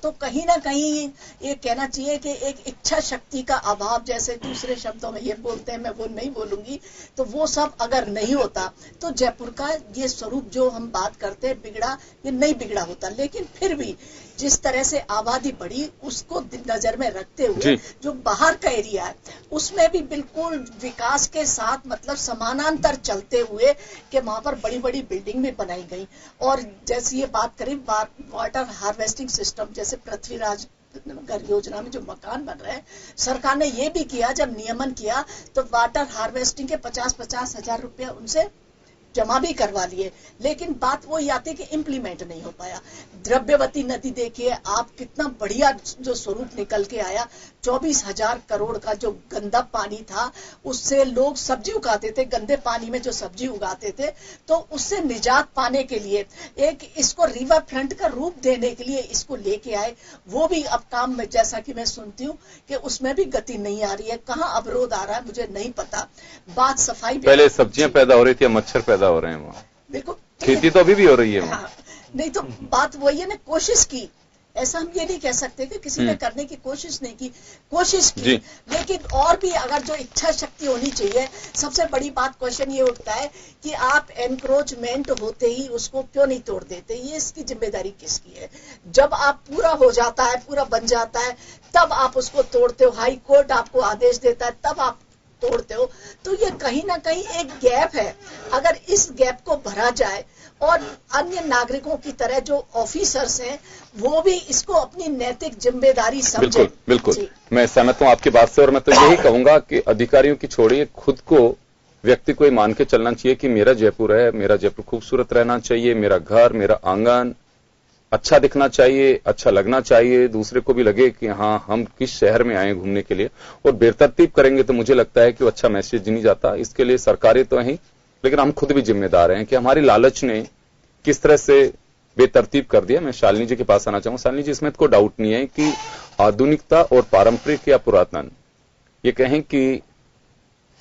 तो कहीं ना कहीं ये कहना चाहिए कि एक इच्छा शक्ति का अभाव, जैसे दूसरे शब्दों में ये बोलते हैं, मैं वो नहीं बोलूंगी, तो वो सब अगर नहीं होता तो जयपुर का ये स्वरूप जो हम बात करते हैं बिगड़ा, ये नहीं बिगड़ा होता। लेकिन फिर भी जिस तरह से आबादी बढ़ी उसको नजर में रखते हुए जो बाहर का एरिया है उसमें भी बिल्कुल विकास के साथ, मतलब समानांतर चलते हुए कि वहां पर बड़ी बड़ी बिल्डिंग भी बनाई गई। और जैसे ये बात करें वाटर हार्वेस्टिंग सिस्टम, जैसे पृथ्वीराज घर योजना में जो मकान बन रहे हैं, सरकार ने ये भी किया, जब नियमन किया तो वाटर हार्वेस्टिंग के 50-50 हजार रुपया उनसे जमा भी करवा लिए। लेकिन बात वही आती है कि इम्प्लीमेंट नहीं हो पाया। द्रव्यवती नदी देखिए आप, कितना बढ़िया जो स्वरूप निकल के आया। 24,000 करोड़ का जो गंदा पानी था उससे लोग सब्जी उगाते थे, गंदे पानी में जो सब्जी उगाते थे, तो उससे निजात पाने के लिए एक इसको रिवर फ्रंट का रूप देने के लिए इसको लेके आए। वो भी अब काम में, जैसा कि मैं सुनती हूँ कि उसमें भी गति नहीं आ रही है। कहाँ अवरोध आ रहा है मुझे नहीं पता। बात सफाई, पहले सब्जियां पैदा हो रही थी, मच्छर पैदा हो रहे हैं वहाँ। देखो खेती तो अभी भी हो रही है वहाँ। हाँ, नहीं तो बात वही है ना, कोशिश की। ऐसा हम ये नहीं कह सकते कि किसी ने करने की कोशिश नहीं की, कोशिश की, लेकिन और भी अगर जो इच्छा शक्ति होनी चाहिए। सबसे बड़ी बात क्वेश्चन ये उठता है कि आप एनक्रोचमेंट होते ही उसको क्यों नहीं तोड़ देते, ये इसकी जिम्मेदारी किसकी है? जब आप पूरा हो जाता है, पूरा बन जाता है, तब आप उसको तोड़ते हो, हाई कोर्ट आपको आदेश देता है, तब आप तोड़ते हो। तो ये कहीं ना कहीं एक गैप है। अगर इस गैप को भरा जाए और अन्य नागरिकों की तरह जो ऑफिसर्स हैं वो भी इसको अपनी नैतिक जिम्मेदारी समझें। बिल्कुल मैं सहमत हूं आपकी बात से, और मैं तो यही कहूंगा कि अधिकारियों की छोड़िए, खुद को, व्यक्ति को मान के चलना चाहिए कि मेरा जयपुर है, मेरा जयपुर खूबसूरत रहना चाहिए, मेरा घर, मेरा आंगन अच्छा दिखना चाहिए, अच्छा लगना चाहिए, दूसरे को भी लगे कि हाँ हम किस शहर में आए घूमने के लिए। और बेतरतीब करेंगे तो मुझे लगता है कि वो अच्छा मैसेज नहीं जाता। इसके लिए सरकारें तो हैं, लेकिन हम खुद भी जिम्मेदार हैं कि हमारी लालच ने किस तरह से बेतरतीब कर दिया। मैं शालिनी जी के पास आना चाहूंगा। शालिनी जी, इसमें कोई डाउट नहीं है कि आधुनिकता और पारंपरिक या पुरातन, ये कहें कि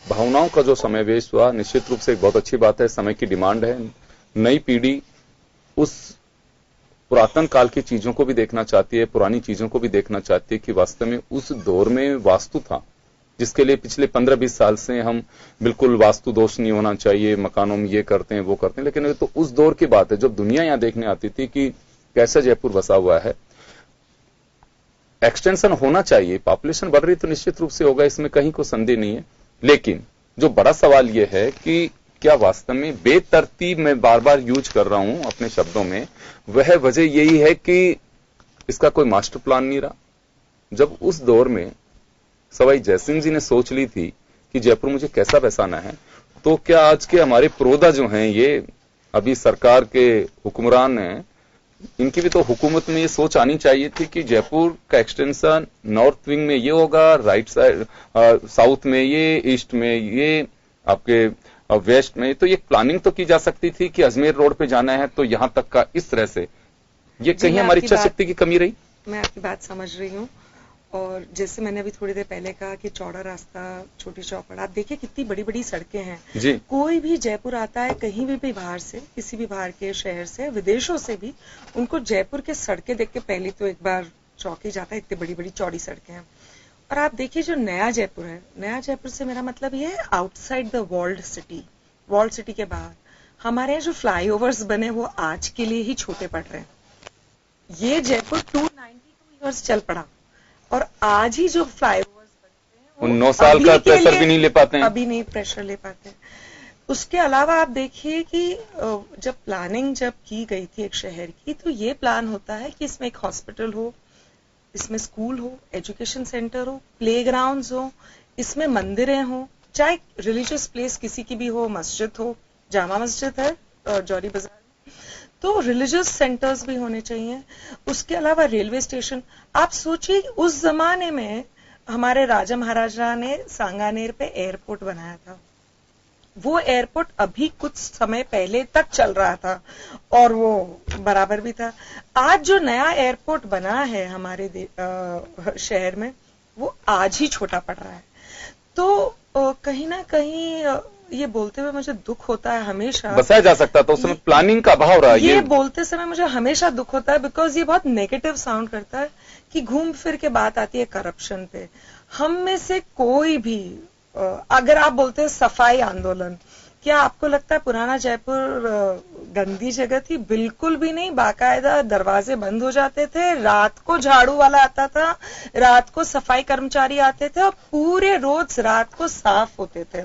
भावनाओं का जो समावेश हुआ, निश्चित रूप से एक बहुत अच्छी बात है। समय की डिमांड है, नई पीढ़ी उस पुरातन काल की चीजों को भी देखना चाहती है, पुरानी चीजों को भी देखना चाहती है कि वास्तव में उस दौर में वास्तु था जिसके लिए पिछले 15-20 साल से हम बिल्कुल वास्तु दोष नहीं होना चाहिए, मकानों में ये करते हैं वो करते हैं, लेकिन ये तो उस दौर की बात है जब दुनिया यहां देखने आती थी कि कैसा जयपुर बसा हुआ है। एक्सटेंशन होना चाहिए, पॉपुलेशन बढ़ रही तो निश्चित रूप से होगा, इसमें कहीं कोई संदेह नहीं है, लेकिन जो बड़ा सवाल यह है कि क्या वास्तव में बेतरतीब मैं बार बार यूज कर रहा हूं अपने शब्दों में, वह वजह यही है कि इसका कोई मास्टर प्लान नहीं रहा। जब उस दौर में सवाई जयसिंह जी ने सोच ली थी कि जयपुर मुझे कैसा बसाना है, तो क्या आज के हमारे पुरोधा जो हैं, ये अभी सरकार के हुक्मरान हैं, इनकी भी तो हुकूमत में ये सोच आनी चाहिए थी कि जयपुर का एक्सटेंशन नॉर्थ विंग में ये होगा, राइट साइड साउथ में ये, ईस्ट में ये, आपके वेस्ट में, तो ये प्लानिंग तो की जा सकती थी कि अजमेर रोड पे जाना है तो यहां तक का इस तरह से। ये कहीं हमारी इच्छा शक्ति की कमी रही? मैं आपकी बात समझ रही हूँ, और जैसे मैंने अभी थोड़ी देर पहले कहा कि चौड़ा रास्ता, छोटी चौपड़, आप देखिए कितनी बड़ी बड़ी सड़कें हैं जी। कोई भी जयपुर आता है कहीं भी बाहर से, किसी भी बाहर के शहर से, विदेशों से भी, उनको जयपुर के सड़कें देख के पहले तो एक बार चौंक जाता है, इतनी बड़ी बड़ी चौड़ी सड़कें हैं। और आप देखिए जो नया जयपुर है, नया जयपुर से मेरा मतलब ये है आउटसाइड द वॉल्ड सिटी के बाहर हमारे यहाँ जो फ्लाईओवर्स बने वो आज के लिए ही छोटे पड़ रहे हैं। ये जयपुर 292 ईयर्स चल पड़ा और आज ही जो फ्लाईओवर्स बनते हैं 9 साल का प्रेशर भी नहीं ले पाते हैं, अभी नहीं प्रेशर ले पाते। उसके अलावा आप देखिए कि जब प्लानिंग जब की गई थी एक शहर की, तो ये प्लान होता है कि इसमें एक हॉस्पिटल हो, इसमें स्कूल हो, एजुकेशन सेंटर हो, प्लेग्राउंड्स हो, इसमें मंदिरें हो, चाहे रिलीजियस प्लेस किसी की भी हो, मस्जिद हो, जामा मस्जिद है जौहरी बाजार में, तो रिलीजियस सेंटर्स भी होने चाहिए। उसके अलावा रेलवे स्टेशन, आप सोचिए उस जमाने में हमारे राजा महाराजा ने सांगानेर पे एयरपोर्ट बनाया था, वो एयरपोर्ट अभी कुछ समय पहले तक चल रहा था और वो बराबर भी था। आज जो नया एयरपोर्ट बना है हमारे शहर में, वो आज ही छोटा पड़ रहा है। तो कहीं ना कहीं ये बोलते हुए मुझे दुख होता है हमेशा। बसाया जा सकता था, उसमें प्लानिंग का अभाव रहा। ये बोलते समय मुझे हमेशा दुख होता है, बिकॉज ये बहुत नेगेटिव साउंड करता है कि घूम फिर के बात आती है करप्शन पे। हम में से कोई भी, अगर आप बोलते हैं सफाई आंदोलन, क्या आपको लगता है पुराना जयपुर गंदी जगह थी? बिल्कुल भी नहीं। बाकायदा दरवाजे बंद हो जाते थे, रात को झाड़ू वाला आता था, रात को सफाई कर्मचारी आते थे और पूरे रोज रात को साफ होते थे।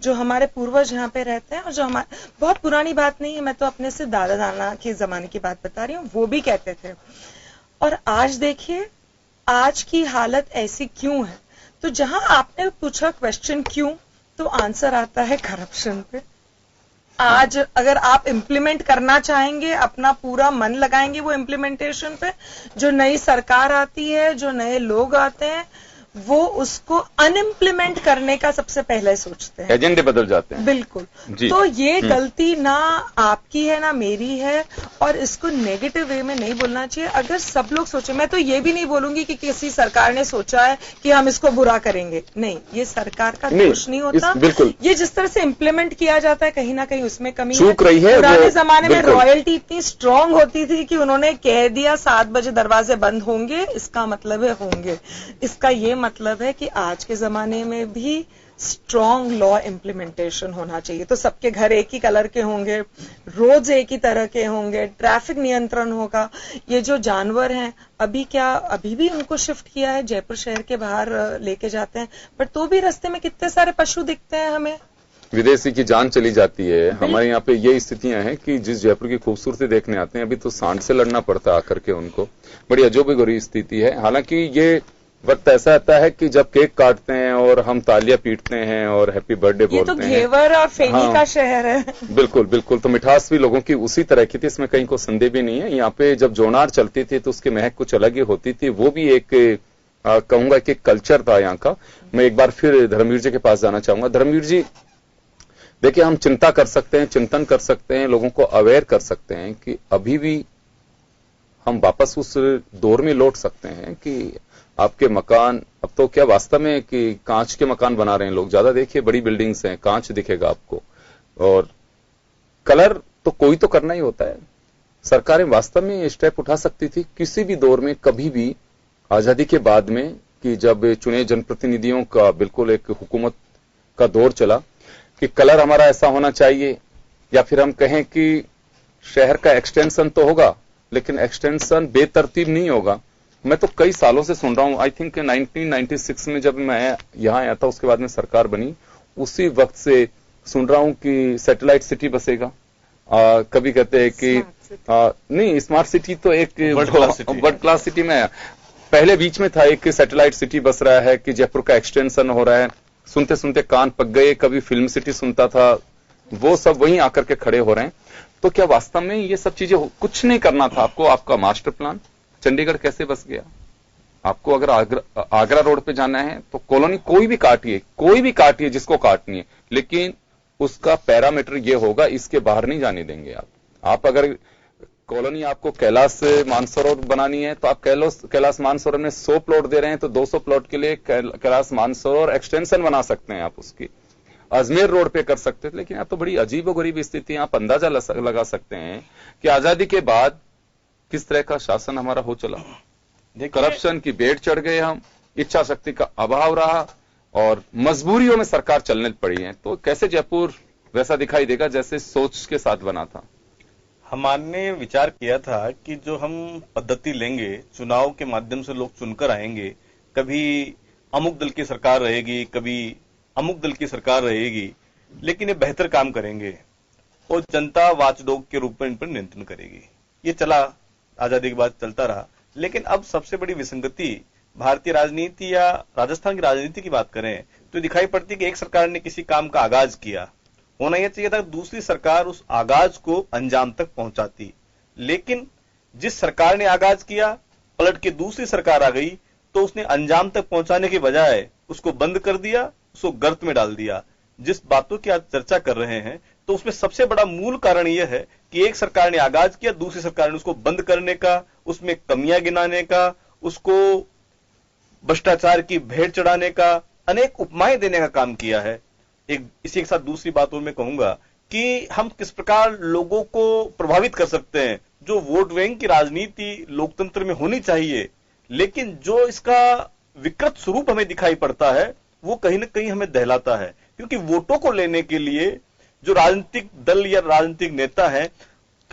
जो हमारे पूर्वज यहाँ पे रहते हैं और जो हमारे, बहुत पुरानी बात नहीं है, मैं तो अपने से दादा दाना के जमाने की बात बता रही हूँ, वो भी कहते थे। और आज देखिए आज की हालत ऐसी क्यों है? तो जहां आपने पूछा क्वेश्चन क्यों, तो आंसर आता है करप्शन पे। आज अगर आप इम्प्लीमेंट करना चाहेंगे, अपना पूरा मन लगाएंगे वो इम्प्लीमेंटेशन पे, जो नई सरकार आती है, जो नए लोग आते हैं, वो उसको अनइम्प्लीमेंट करने का सबसे पहले सोचते हैं, एजेंडे बदल जाते हैं। बिल्कुल। तो ये गलती ना आपकी है ना मेरी है, और इसको नेगेटिव वे में नहीं बोलना चाहिए। अगर सब लोग सोचे, मैं तो ये भी नहीं बोलूंगी कि किसी सरकार ने सोचा है कि हम इसको बुरा करेंगे, नहीं, ये सरकार का दोष नहीं होता। बिल्कुल, ये जिस तरह से इम्प्लीमेंट किया जाता है कहीं ना कहीं उसमें कमी चूक रही है। पुराने जमाने में रॉयल्टी इतनी स्ट्रांग होती थी कि उन्होंने कह दिया 7 बजे दरवाजे बंद होंगे, इसका मतलब है होंगे। इसका ये मतलब है कि आज के जमाने में भी स्ट्रांग लॉ इम्प्लीमेंटेशन होना चाहिए। तो सबके घर एक ही कलर के होंगे, रोड्स एक ही तरह के होंगे, ट्रैफिक नियंत्रण होगा। ये जो जानवर हैं, अभी भी उनको शिफ्ट किया है, जयपुर शहर के बाहर लेके जाते हैं, पर तो भी रास्ते में कितने सारे पशु दिखते हैं हमें। विदेशी की जान चली जाती है। हमारे यहाँ पे ये स्थितियां हैं कि जिस जयपुर की खूबसूरती देखने आते हैं, अभी तो सांड से लड़ना पड़ता है आकर के उनको। बड़ी अजोबगरीब स्थिति है। हालांकि ये वक्त ऐसा आता है कि जब केक काटते हैं और हम तालियां पीटते हैं और हैप्पी बर्थडे बोलते हैं। ये तो घेवर और फेनी का शहर है। बिल्कुल बिल्कुल। तो मिठास भी लोगों की उसी तरह की थी, इसमें कहीं को संदेह भी नहीं है। यहाँ पे जब जोनार चलती थी तो उसकी महक कुछ अलग ही होती थी। वो भी एक कहूंगा कि कल्चर था यहाँ का। मैं एक बार फिर धर्मवीर जी के पास जाना चाहूंगा। धर्मवीर जी, देखिए, हम चिंता कर सकते हैं, चिंतन कर सकते हैं, लोगों को अवेयर कर सकते हैं कि अभी भी हम वापस उस दौर में लौट सकते हैं कि आपके मकान, अब तो क्या वास्तव में कि कांच के मकान बना रहे हैं लोग। ज्यादा देखिए, बड़ी बिल्डिंग्स हैं, कांच दिखेगा आपको, और कलर तो कोई तो करना ही होता है। सरकारें वास्तव में ये स्टेप उठा सकती थी किसी भी दौर में, कभी भी आजादी के बाद में, कि जब चुने जनप्रतिनिधियों का बिल्कुल एक हुकूमत का दौर चला कि कलर हमारा ऐसा होना चाहिए, या फिर हम कहें कि शहर का एक्सटेंशन तो होगा लेकिन एक्सटेंशन बेतरतीब नहीं होगा। मैं तो कई सालों से सुन रहा हूं, आई थिंक 1996 में जब मैं यहां आया था, उसके बाद में सरकार बनी, उसी वक्त से सुन रहा हूं कि सैटेलाइट सिटी बसेगा। कभी कहते हैं कि नहीं, स्मार्ट सिटी तो एक वर्ल्ड क्लास सिटी में पहले बीच में था, एक सैटेलाइट सिटी बस रहा है कि जयपुर का एक्सटेंशन हो रहा है। सुनते सुनते कान पक गए, कभी फिल्म सिटी सुनता था, वो सब वहीं आकर के खड़े हो रहे हैं। तो क्या वास्तव में ये सब चीजें कुछ नहीं करना था आपको? आपका मास्टर प्लान चंडीगढ़ कैसे बस गया? आपको अगर आगरा रोड पे जाना है तो कॉलोनी कोई भी काटिए जिसको काटनी है, लेकिन उसका पैरामीटर ये होगा, इसके बाहर नहीं जाने देंगे आप अगर कॉलोनी आपको कैलाश मानसरोवर बनानी है तो आप कैलाश मानसरोवर में 100 प्लॉट दे रहे हैं तो 200 प्लॉट के लिए कैलाश मानसरोवर एक्सटेंशन बना सकते हैं आप उसकी। अजमेर रोड पे कर सकते थे, लेकिन आप तो बड़ी अजीबोगरीब स्थिति, आप अंदाजा लगा सकते हैं कि आजादी के बाद किस तरह का शासन हमारा हो चला। करप्शन की बेड़ चढ़ गए हम, इच्छा शक्ति का अभाव रहा और मजबूरियों में सरकार चलने पड़ी है। तो कैसे जयपुर वैसा दिखाई देगा जैसे सोच के साथ बना था? हमने विचार किया था कि जो हम पद्धति लेंगे, चुनाव के माध्यम से लोग चुनकर आएंगे, कभी अमुक दल की सरकार रहेगी, कभी अमुक दल की सरकार रहेगी, लेकिन ये बेहतर काम करेंगे और जनता वाचडॉग के रूप में इन पर नियंत्रण करेगी। ये चला, आजादी के बाद चलता रहा। लेकिन अब सबसे बड़ी विसंगति भारतीय राजनीति या राजस्थान की राजनीति की बात करें तो दिखाई पड़ती कि एक सरकार ने किसी काम का आगाज किया, होना यह चाहिए था दूसरी सरकार उस आगाज को अंजाम तक पहुंचाती, लेकिन जिस सरकार ने आगाज किया पलट के दूसरी सरकार आ गई तो उसने अंजाम तक पहुंचाने के बजाय उसको बंद कर दिया, उसको गर्त में डाल दिया। जिस बातों की आज चर्चा कर रहे हैं तो उसमें सबसे बड़ा मूल कारण यह है कि एक सरकार ने आगाज किया, दूसरी सरकार ने उसको बंद करने का, उसमें कमियां गिनाने का, उसको भ्रष्टाचार की भेंट चढ़ाने का, अनेक उपमाएं देने का काम किया है। इसी के साथ दूसरी बात और मैं कहूंगा कि हम किस प्रकार लोगों को प्रभावित कर सकते हैं। जो वोट बैंक की राजनीति लोकतंत्र में होनी चाहिए, लेकिन जो इसका विकृत स्वरूप हमें दिखाई पड़ता है वो कहीं ना कहीं हमें दहलाता है, क्योंकि वोटों को लेने के लिए जो राजनीतिक दल या राजनीतिक नेता है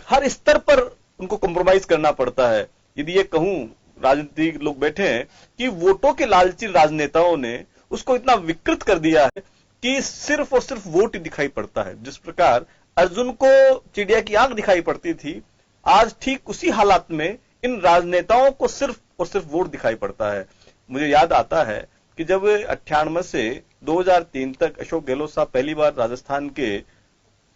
हर स्तर पर उनको कॉम्प्रोमाइज करना पड़ता है। यदि ये कहूं राजनीतिक लोग बैठे हैं कि वोटों के लालची राजनेताओं ने उसको इतना विकृत कर दिया है कि सिर्फ और सिर्फ वोट ही दिखाई पड़ता है। जिस प्रकार अर्जुन को चिड़िया की आंख दिखाई पड़ती थी, आज ठीक उसी हालात में इन राजनेताओं को सिर्फ और सिर्फ वोट दिखाई पड़ता है। मुझे याद आता है कि जब 98 से 2003 तक अशोक गहलोत साहब पहली बार राजस्थान के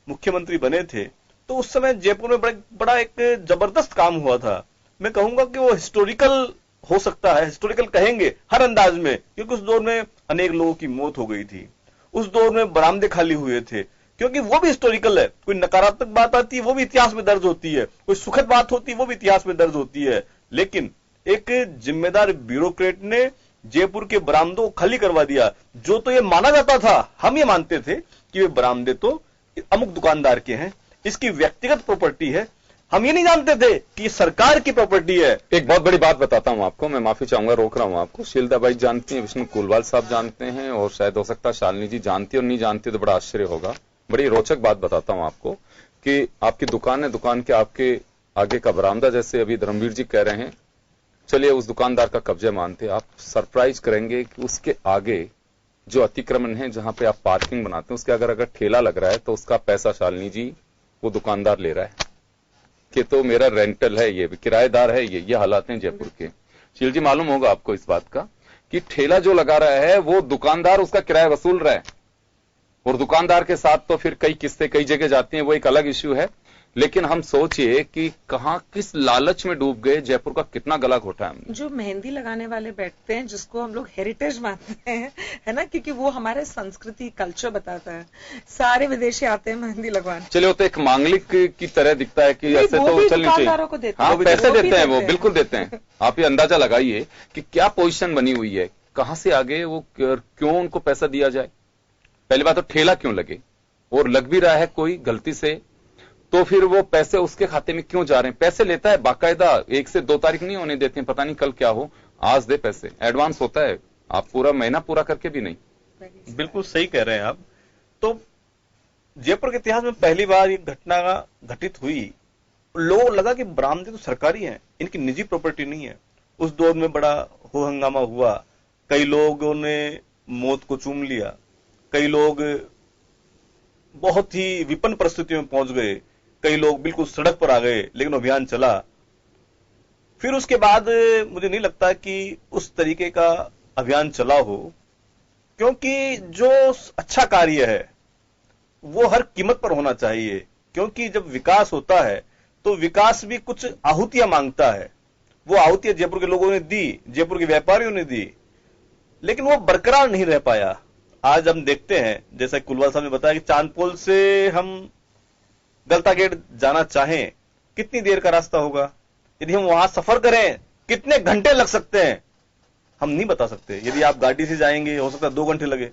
मुख्यमंत्री बने थे तो उस समय जयपुर में बड़ा एक जबरदस्त काम हुआ था। मैं कहूंगा कि वो हिस्टोरिकल हो सकता है, हिस्टोरिकल कहेंगे हर अंदाज में, क्योंकि उस दौर में अनेक लोगों की मौत हो गई थी, उस दौर में बरामदे खाली हुए थे, क्योंकि वो भी हिस्टोरिकल है। कोई नकारात्मक बात आती है वो भी इतिहास में दर्ज होती है, कोई सुखद बात होती है वो भी इतिहास में दर्ज होती है। लेकिन एक जिम्मेदार ब्यूरोक्रेट ने जयपुर के बरामदों को खाली करवा दिया। जो तो ये माना जाता था, हम ये मानते थे कि वे बरामदे तो अमुक दुकानदार के हैं, इसकी व्यक्तिगत प्रॉपर्टी है, हम ये नहीं जानते थे कि सरकार की प्रॉपर्टी है। एक बहुत बड़ी बात बताता हूं आपको, मैं माफी चाहूंगा, रोक रहा हूं आपको। शीलदाबाई जानती हैं, विष्णु कुलवाल साहब जानते हैं, और शायद हो सकता है शालिनी जी जानती और नहीं जानती तो बड़ा आश्चर्य होगा। बड़ी रोचक बात बताता हूं आपको कि आपकी दुकान है, दुकान के आपके आगे का बरामदा, जैसे अभी धर्मवीर जी कह रहे हैं, चलिए उस दुकानदार का कब्जा मानते, आप सरप्राइज करेंगे कि उसके आगे जो अतिक्रमण है जहां पे आप पार्किंग बनाते हैं उसके अगर ठेला लग रहा है तो उसका पैसा शालिनी जी वो दुकानदार ले रहा है कि तो मेरा रेंटल है, ये किराएदार है, ये हालात हैं जयपुर के। शील जी मालूम होगा आपको इस बात का कि ठेला जो लगा रहा है वो दुकानदार उसका किराया वसूल रहा है, और दुकानदार के साथ तो फिर कई किस्तें कई जगह जाती हैं, वो एक अलग इश्यू है। लेकिन हम सोचिए कि कहां किस लालच में डूब गए, जयपुर का कितना गला घोटा है। जो मेहंदी लगाने वाले बैठते हैं जिसको हम लोग हेरिटेज मानते हैं, है ना, क्योंकि वो हमारे संस्कृति कल्चर बताता है, सारे विदेशी आते हैं मेहंदी लगवाने। चलिए वो तो एक मांगलिक की तरह दिखता है कि ऐसे तो चलनी चाहिए, हाँ पैसे देते हैं, वो बिल्कुल देते हैं। आप ये अंदाजा लगाइए कि क्या पोजीशन बनी हुई है, कहां से आगे वो, क्यों उनको पैसा दिया जाए। पहली बात तो ठेला क्यों लगे, और लग भी रहा है कोई गलती से तो फिर वो पैसे उसके खाते में क्यों जा रहे हैं? पैसे लेता है बाकायदा, 1 से 2 तारीख नहीं होने देते हैं, पता नहीं कल क्या हो, आज दे पैसे, एडवांस होता है, आप पूरा महीना पूरा करके भी नहीं। बिल्कुल सही कह रहे हैं आप। तो जयपुर के इतिहास में पहली बार ये घटना घटित हुई, लोगों लगा कि बरामदे तो सरकारी हैं, इनकी निजी प्रॉपर्टी नहीं है। उस दौर में बड़ा हो हंगामा हुआ, कई लोगों ने मौत को चूम लिया, कई लोग बहुत ही विपन्न परिस्थितियों में पहुंच गए, कई लोग बिल्कुल सड़क पर आ गए, लेकिन अभियान चला। फिर उसके बाद मुझे नहीं लगता कि उस तरीके का अभियान चला हो, क्योंकि जो अच्छा कार्य है वो हर कीमत पर होना चाहिए, क्योंकि जब विकास होता है तो विकास भी कुछ आहुतियां मांगता है। वो आहुतियां जयपुर के लोगों ने दी, जयपुर के व्यापारियों ने दी, लेकिन वो बरकरार नहीं रह पाया। आज हम देखते हैं, जैसा कुलवाल साहब ने बताया कि चांदपोल से हम गलता गेट जाना चाहें, कितनी देर का रास्ता होगा? यदि हम वहां सफर करें कितने घंटे लग सकते हैं हम नहीं बता सकते। यदि आप गाड़ी से जाएंगे हो सकता है 2 घंटे लगे,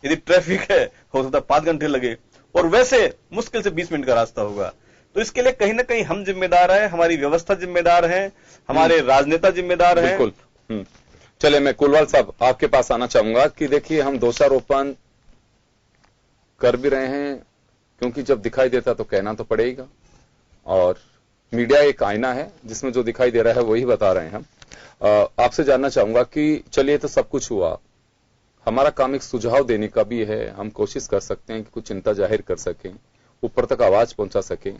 यदि ट्रैफिक है हो सकता है 5 घंटे लगे, और वैसे मुश्किल से 20 मिनट का रास्ता होगा। तो इसके लिए कहीं ना कहीं हम जिम्मेदार हैं, हमारी व्यवस्था जिम्मेदार है, हमारे राजनेता जिम्मेदार हैं। बिल्कुल। चले, मैं कुलवाल साहब आपके पास आना चाहूंगा कि देखिए हम दोषारोपण कर भी रहे हैं, क्योंकि जब दिखाई देता तो कहना तो पड़ेगा, और मीडिया एक आईना है जिसमें जो दिखाई दे रहा है वही बता रहे हैं हम। आपसे जानना चाहूंगा कि चलिए तो सब कुछ हुआ, हमारा काम एक सुझाव देने का भी है, हम कोशिश कर सकते हैं कि कुछ चिंता जाहिर कर सकें, ऊपर तक आवाज पहुंचा सकें,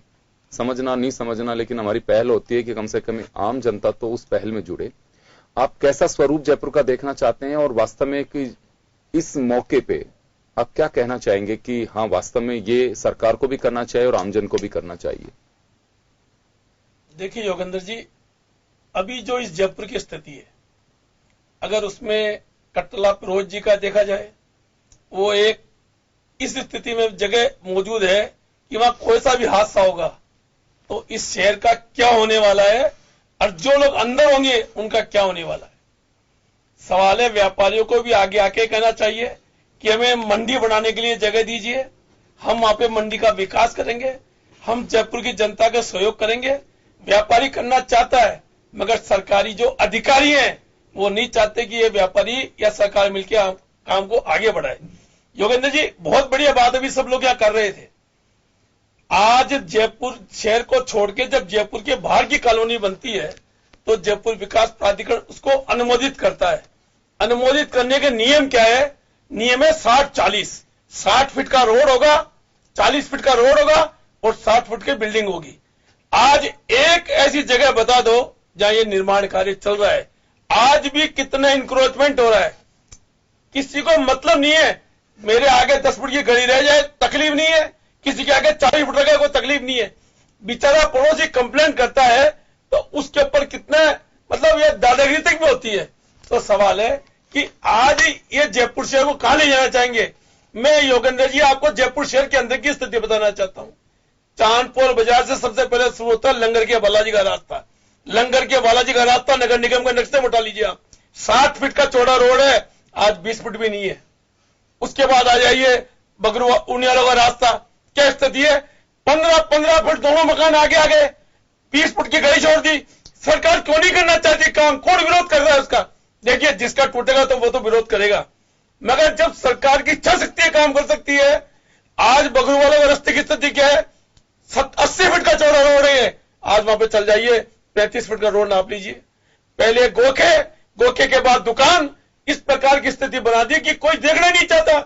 समझना नहीं समझना, लेकिन हमारी पहल होती है कि कम से कम आम जनता तो उस पहल में जुड़े। आप कैसा स्वरूप जयपुर का देखना चाहते हैं, और वास्तव में कि इस मौके पे आप क्या कहना चाहेंगे कि हाँ वास्तव में ये सरकार को भी करना चाहिए और आमजन को भी करना चाहिए? देखिए योगेंद्र जी, अभी जो इस जयपुर की स्थिति है, अगर उसमें कटला फिरोज जी का देखा जाए, वो एक इस स्थिति में जगह मौजूद है कि वहां कोई सा भी हादसा होगा तो इस शहर का क्या होने वाला है, और जो लोग अंदर होंगे उनका क्या होने वाला है। सवाल है, व्यापारियों को भी आगे आके कहना चाहिए कि हमें मंडी बनाने के लिए जगह दीजिए, हम वहां पे मंडी का विकास करेंगे, हम जयपुर की जनता का सहयोग करेंगे। व्यापारी करना चाहता है, मगर सरकारी जो अधिकारी हैं वो नहीं चाहते कि ये व्यापारी या सरकार मिलकर काम को आगे बढ़ाए। योगेंद्र जी, बहुत बढ़िया बात अभी सब लोग क्या कर रहे थे। आज जयपुर शहर को छोड़ के जब जयपुर के बाहर की कॉलोनी बनती है तो जयपुर विकास प्राधिकरण उसको अनुमोदित करता है। अनुमोदित करने के नियम क्या है? नियम है 60-40। 60 फीट का रोड होगा, 40 फीट का रोड होगा और 60 फुट की बिल्डिंग होगी। आज एक ऐसी जगह बता दो जहां ये निर्माण कार्य चल रहा है, आज भी कितना इंक्रोचमेंट हो रहा है, किसी को मतलब नहीं है। मेरे आगे 10 फुट की घड़ी रह जाए तकलीफ नहीं है, किसी के आगे 40 फुट रह कोई तकलीफ नहीं है। बेचारा पड़ोसी कंप्लेंट करता है तो उसके ऊपर कितना मतलब ये दादागिरी तक भी होती है। तो सवाल है कि आज ये जयपुर शहर को कहां ले जाना चाहेंगे। मैं योगेंद्र जी आपको जयपुर शहर के अंदर की स्थिति बताना चाहता हूं। चांदपोल बाजार से सबसे पहले शुरू होता है लंगर के बालाजी का रास्ता। लंगर के बालाजी का रास्ता नगर निगम के नक्शे में उठा लीजिए आप, 60 फीट का चौड़ा रोड है, आज 20 फीट भी नहीं है। उसके बाद आ जाइए बगरुआ उनियालों का रास्ता, क्या स्थिति है? 15 फुट दोनों मकान आगे आ गए, 20 फुट की गली छोड़ दी। सरकार क्यों नहीं करना चाहती काम? कौन विरोध कर रहा है उसका? देखिए, जिसका टूटेगा तो वो तो विरोध करेगा, मगर जब सरकार की इच्छा शक्ति है काम कर सकती है। आज बगरुवाला के रास्ते की स्थिति क्या है? 80 फीट का चौड़ा रोड है, आज वहां पे चल जाइए 35 फीट का रोड नाप लीजिए। पहले गोखे के बाद दुकान, इस प्रकार की स्थिति बना दी कि कोई देखना नहीं चाहता।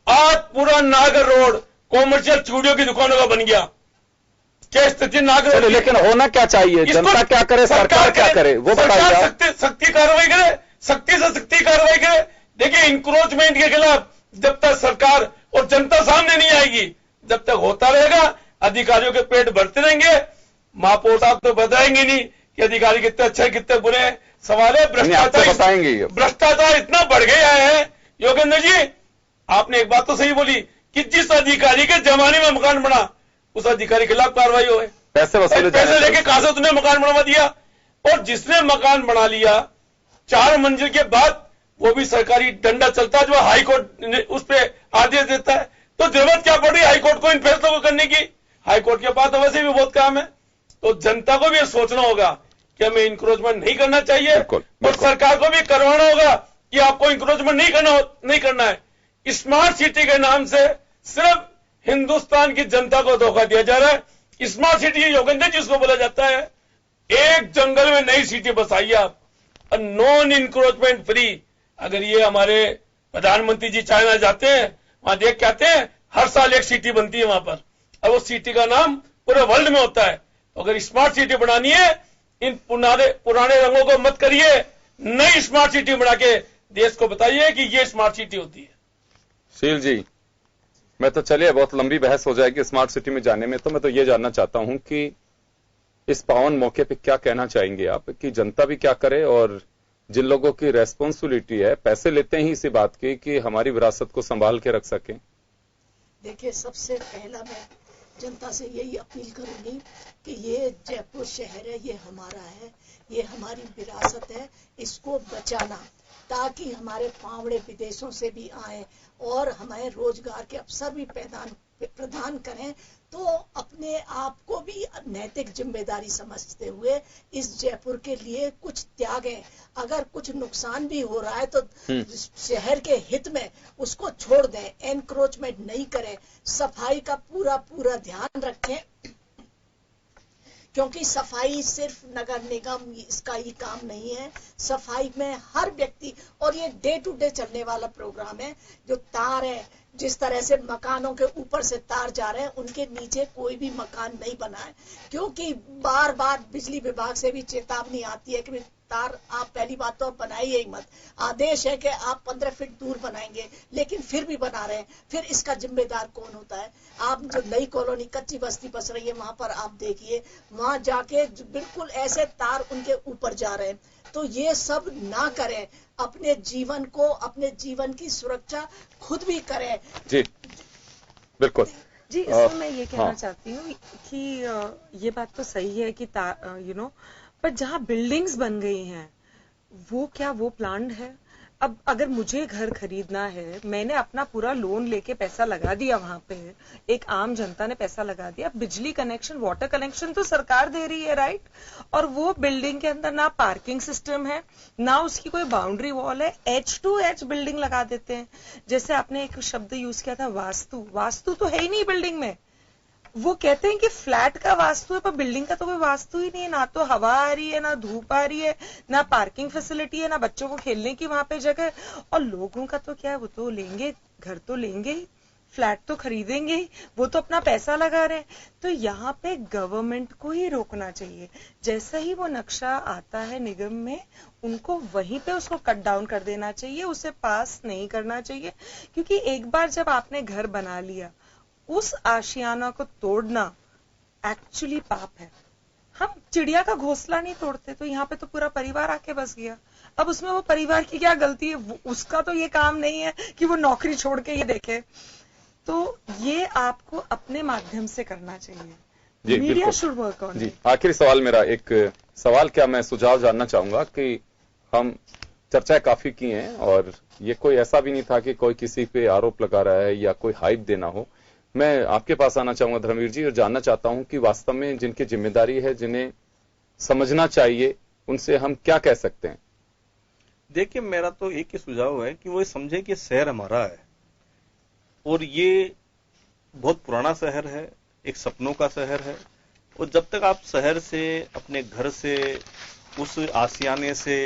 आज पूरा नागर रोड कॉमर्शियल चूड़ियों की दुकानों का बन गया। क्या स्थिति नागर रोड? लेकिन होना क्या चाहिए? जनता क्या करे, सरकार क्या करे, वो बताइए। सख्ती कार्रवाई करे, सख्ती से सख्ती कार्रवाई करे। देखिए, इंक्रोचमेंट के खिलाफ जब तक सरकार और जनता सामने नहीं आएगी, जब तक होता रहेगा, अधिकारियों के पेट भरते रहेंगे। महापौर साहब तो बताएंगे नहीं कि अधिकारी कितने अच्छे कितने बुरे हैं। सवाल है भ्रष्टाचार इतना बढ़ गया है। योगेंद्र जी, आपने एक बात तो सही बोली कि जिस अधिकारी के जमाने में मकान बना उस अधिकारी के खिलाफ कार्रवाई हो, पैसे लेके कहां से तुमने मकान बनवा दिया। और जिसने मकान बना लिया 4 मंजिल के बाद, वो भी सरकारी डंडा चलता है जो हाई कोर्ट उस पर आदेश देता है। तो जरूरत क्या पड़ रही हाई कोर्ट को इन फैसलों को करने की? हाईकोर्ट के पास तो वैसे भी बहुत काम है। तो जनता को भी ये सोचना होगा कि हमें इंक्रोचमेंट नहीं करना चाहिए और सरकार को भी करवाना होगा कि आपको इंक्रोचमेंट नहीं करना है। स्मार्ट सिटी के नाम से सिर्फ हिंदुस्तान की जनता को धोखा दिया जा रहा है। स्मार्ट सिटी योगेंद्र जिसको बोला जाता है, एक जंगल में नई सिटी बसाइए आप, नॉन इंक्रोचमेंट फ्री। अगर ये हमारे प्रधानमंत्री जी चाइना जाते हैं, वहां देख के आते हैं, हर साल एक सिटी बनती है वहां पर, और वो सिटी का नाम पूरे वर्ल्ड में होता है। तो अगर स्मार्ट सिटी बनानी है, इन पुराने रंगों को मत करिए, नई स्मार्ट सिटी बना के देश को बताइए कि ये स्मार्ट सिटी होती है। शील जी, मैं तो चलिए बहुत लंबी बहस हो जाएगी स्मार्ट सिटी में जाने में, तो मैं तो ये जानना चाहता हूं कि इस पावन मौके पे क्या कहना चाहेंगे आप कि जनता भी क्या करे, और जिन लोगों की रेस्पॉन्सिबिलिटी है, पैसे लेते हैं इसी बात की कि हमारी विरासत को संभाल के रख सकें। देखिए, सबसे पहला मैं जनता से यही अपील करूंगी कि ये जयपुर शहर है, ये हमारा है, ये हमारी विरासत है, इसको बचाना, ताकि हमारे पावड़े विदेशों से भी आए और हमें रोजगार के अवसर भी प्रदान करें। तो अपने आप को भी नैतिक जिम्मेदारी समझते हुए इस जयपुर के लिए कुछ त्यागें। अगर कुछ नुकसान भी हो रहा है तो शहर के हित में उसको छोड़ दें, एनक्रोचमेंट नहीं करें, सफाई का पूरा ध्यान रखें, क्योंकि सफाई सिर्फ नगर निगम इसका ही काम नहीं है। सफाई में हर व्यक्ति, और ये डे टू डे चलने वाला प्रोग्राम है। जो तार है, जिस तरह से मकानों के ऊपर से तार जा रहे हैं, उनके नीचे कोई भी मकान नहीं बनाए, क्योंकि बार बार बिजली विभाग से भी चेतावनी आती है कि तार आप पहली बात तो बनाइए ही मत। आदेश है कि आप 15 फीट दूर बनाएंगे, लेकिन फिर भी बना रहे हैं। फिर इसका जिम्मेदार कौन होता है? आप जो नई कॉलोनी कच्ची बस्ती बस रही है, वहां पर आप देखिए, वहां जाके बिल्कुल ऐसे तार उनके ऊपर जा रहे हैं। तो ये सब ना करें, अपने जीवन को, अपने जीवन की सुरक्षा खुद भी करें। जी बिल्कुल जी, इसमें मैं ये कहना चाहती हूँ कि ये बात तो सही है कि पर जहाँ बिल्डिंग्स बन गई हैं, वो क्या वो प्लान्ड है? अब अगर मुझे घर खरीदना है, मैंने अपना पूरा लोन लेके पैसा लगा दिया, वहां पे एक आम जनता ने पैसा लगा दिया, बिजली कनेक्शन, वाटर कनेक्शन तो सरकार दे रही है, राइट? और वो बिल्डिंग के अंदर ना पार्किंग सिस्टम है, ना उसकी कोई बाउंड्री वॉल है, एच टू एच बिल्डिंग लगा देते हैं। जैसे आपने एक शब्द यूज किया था, वास्तु तो है ही नहीं बिल्डिंग में। वो कहते हैं कि फ्लैट का वास्तु है, पर बिल्डिंग का तो कोई वास्तु ही नहीं है। ना तो हवा आ रही है, ना धूप आ रही है, ना पार्किंग फैसिलिटी है, ना बच्चों को खेलने की वहां पे जगह। और लोगों का तो क्या है, वो तो लेंगे, घर तो लेंगे ही, फ्लैट तो खरीदेंगे ही, वो तो अपना पैसा लगा रहे हैं। तो यहाँ पे गवर्नमेंट को ही रोकना चाहिए। जैसा ही वो नक्शा आता है निगम में, उनको वहीं पे उसको कट डाउन कर देना चाहिए, उसे पास नहीं करना चाहिए। क्योंकि एक बार जब आपने घर बना लिया, उस आशियाना को तोड़ना एक्चुअली पाप है। हम चिड़िया का घोंसला नहीं तोड़ते, तो यहाँ पे तो पूरा परिवार आके बस गया। अब उसमें वो परिवार की क्या गलती है? उसका तो ये काम नहीं है कि वो नौकरी छोड़ के ये देखे। तो ये आपको अपने माध्यम से करना चाहिए। जी, मीडिया शुड वर्क ऑन जी। आखिरी सवाल मेरा, एक सवाल क्या मैं सुझाव जानना चाहूंगा कि हम चर्चाएं काफी की हैं, और ये कोई ऐसा भी नहीं था कि कोई किसी पे आरोप लगा रहा है या कोई हाइप देना हो। मैं आपके पास आना चाहूंगा धर्मवीर जी, और जानना चाहता हूं कि वास्तव में जिनकी जिम्मेदारी है, जिन्हें समझना चाहिए, उनसे हम क्या कह सकते हैं? देखिए, मेरा तो एक ही सुझाव है कि वो समझे कि शहर हमारा है, और ये बहुत पुराना शहर है, एक सपनों का शहर है। और जब तक आप शहर से, अपने घर से, उस आशियाने से,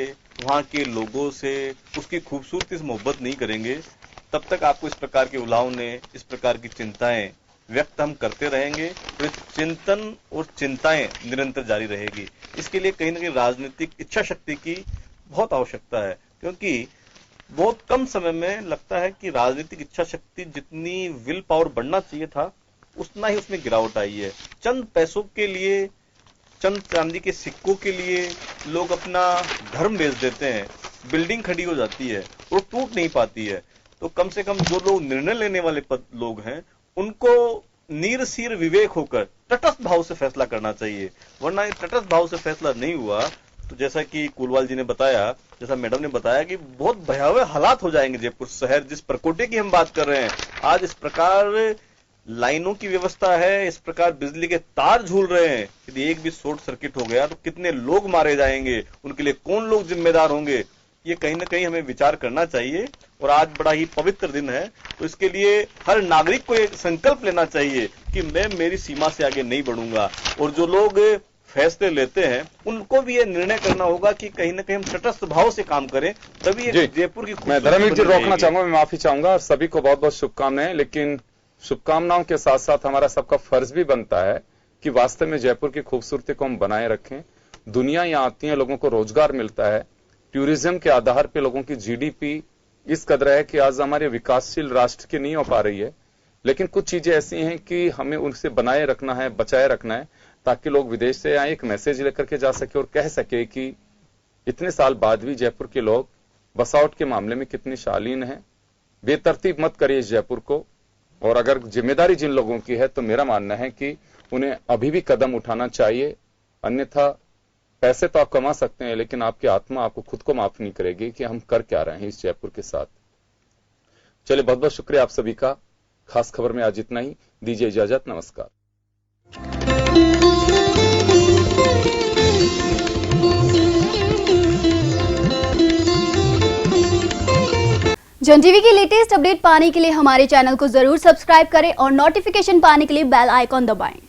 वहां के लोगों से उसकी खूबसूरती से मोहब्बत नहीं करेंगे, तब तक आपको इस प्रकार के उलावने, इस प्रकार की चिंताएं व्यक्त हम करते रहेंगे, तो चिंतन और चिंताएं निरंतर जारी रहेगी। इसके लिए कहीं ना कहीं राजनीतिक इच्छा शक्ति की बहुत आवश्यकता है, क्योंकि बहुत कम समय में लगता है कि राजनीतिक इच्छा शक्ति जितनी विल पावर बढ़ना चाहिए था, उतना ही उसमें गिरावट आई है। चंद पैसों के लिए, चंद चांदी के सिक्कों के लिए लोग अपना धर्म बेच देते हैं, बिल्डिंग खड़ी हो जाती है और टूट नहीं पाती है। तो कम से कम जो लोग निर्णय लेने वाले लोग हैं, उनको नीरसीर विवेक होकर तटस्थ भाव से फैसला करना चाहिए। वरना तटस्थ भाव से फैसला नहीं हुआ तो जैसा कि कुलवाल जी ने बताया, जैसा मैडम ने बताया कि बहुत भयावह हालात हो जाएंगे। जयपुर शहर जिस प्रकोटे की हम बात कर रहे हैं, आज इस प्रकार लाइनों की व्यवस्था है, इस प्रकार बिजली के तार झूल रहे हैं। यदि एक भी शॉर्ट सर्किट हो गया तो कितने लोग मारे जाएंगे, उनके लिए कौन लोग जिम्मेदार होंगे, ये कहीं ना कहीं हमें विचार करना चाहिए। और आज बड़ा ही पवित्र दिन है, तो इसके लिए हर नागरिक को एक संकल्प लेना चाहिए कि मैं मेरी सीमा से आगे नहीं बढ़ूंगा। और जो लोग फैसले लेते हैं उनको भी ये निर्णय करना होगा कि कहीं ना कहीं हम तटस्थ भाव से काम करें, तभी जयपुर की मैं धर्मवीर जी रोकना चाहूंगा, मैं माफी चाहूंगा और सभी को बहुत बहुत शुभकामनाएं। लेकिन शुभकामनाओं के साथ साथ हमारा सबका फर्ज भी बनता है कि वास्तव में जयपुर की खूबसूरती को हम बनाए रखें। दुनिया यहाँ आती है, लोगों को रोजगार मिलता है, टूरिज्म के आधार पर लोगों की जीडीपी इस कदर है कि आज हमारे विकासशील राष्ट्र की नहीं हो पा रही है। लेकिन कुछ चीजें ऐसी हैं कि हमें उनसे बनाए रखना है, बचाए रखना है, ताकि लोग विदेश से आए एक मैसेज लेकर के जा सके और कह सके कि इतने साल बाद भी जयपुर के लोग बसावट के मामले में कितनी शालीन हैं। बेतरतीब मत करिए इस जयपुर को, और अगर जिम्मेदारी जिन लोगों की है तो मेरा मानना है कि उन्हें अभी भी कदम उठाना चाहिए। अन्यथा पैसे तो आप कमा सकते हैं, लेकिन आपकी आत्मा आपको खुद को माफ नहीं करेगी कि हम कर क्या रहे हैं इस जयपुर के साथ। चलिए, बहुत बहुत शुक्रिया आप सभी का। खास खबर में आज इतना ही, दीजिए इजाजत, नमस्कार। जन टीवी की लेटेस्ट अपडेट पाने के लिए हमारे चैनल को जरूर सब्सक्राइब करें और नोटिफिकेशन पाने के लिए बेल आइकॉन दबाएं।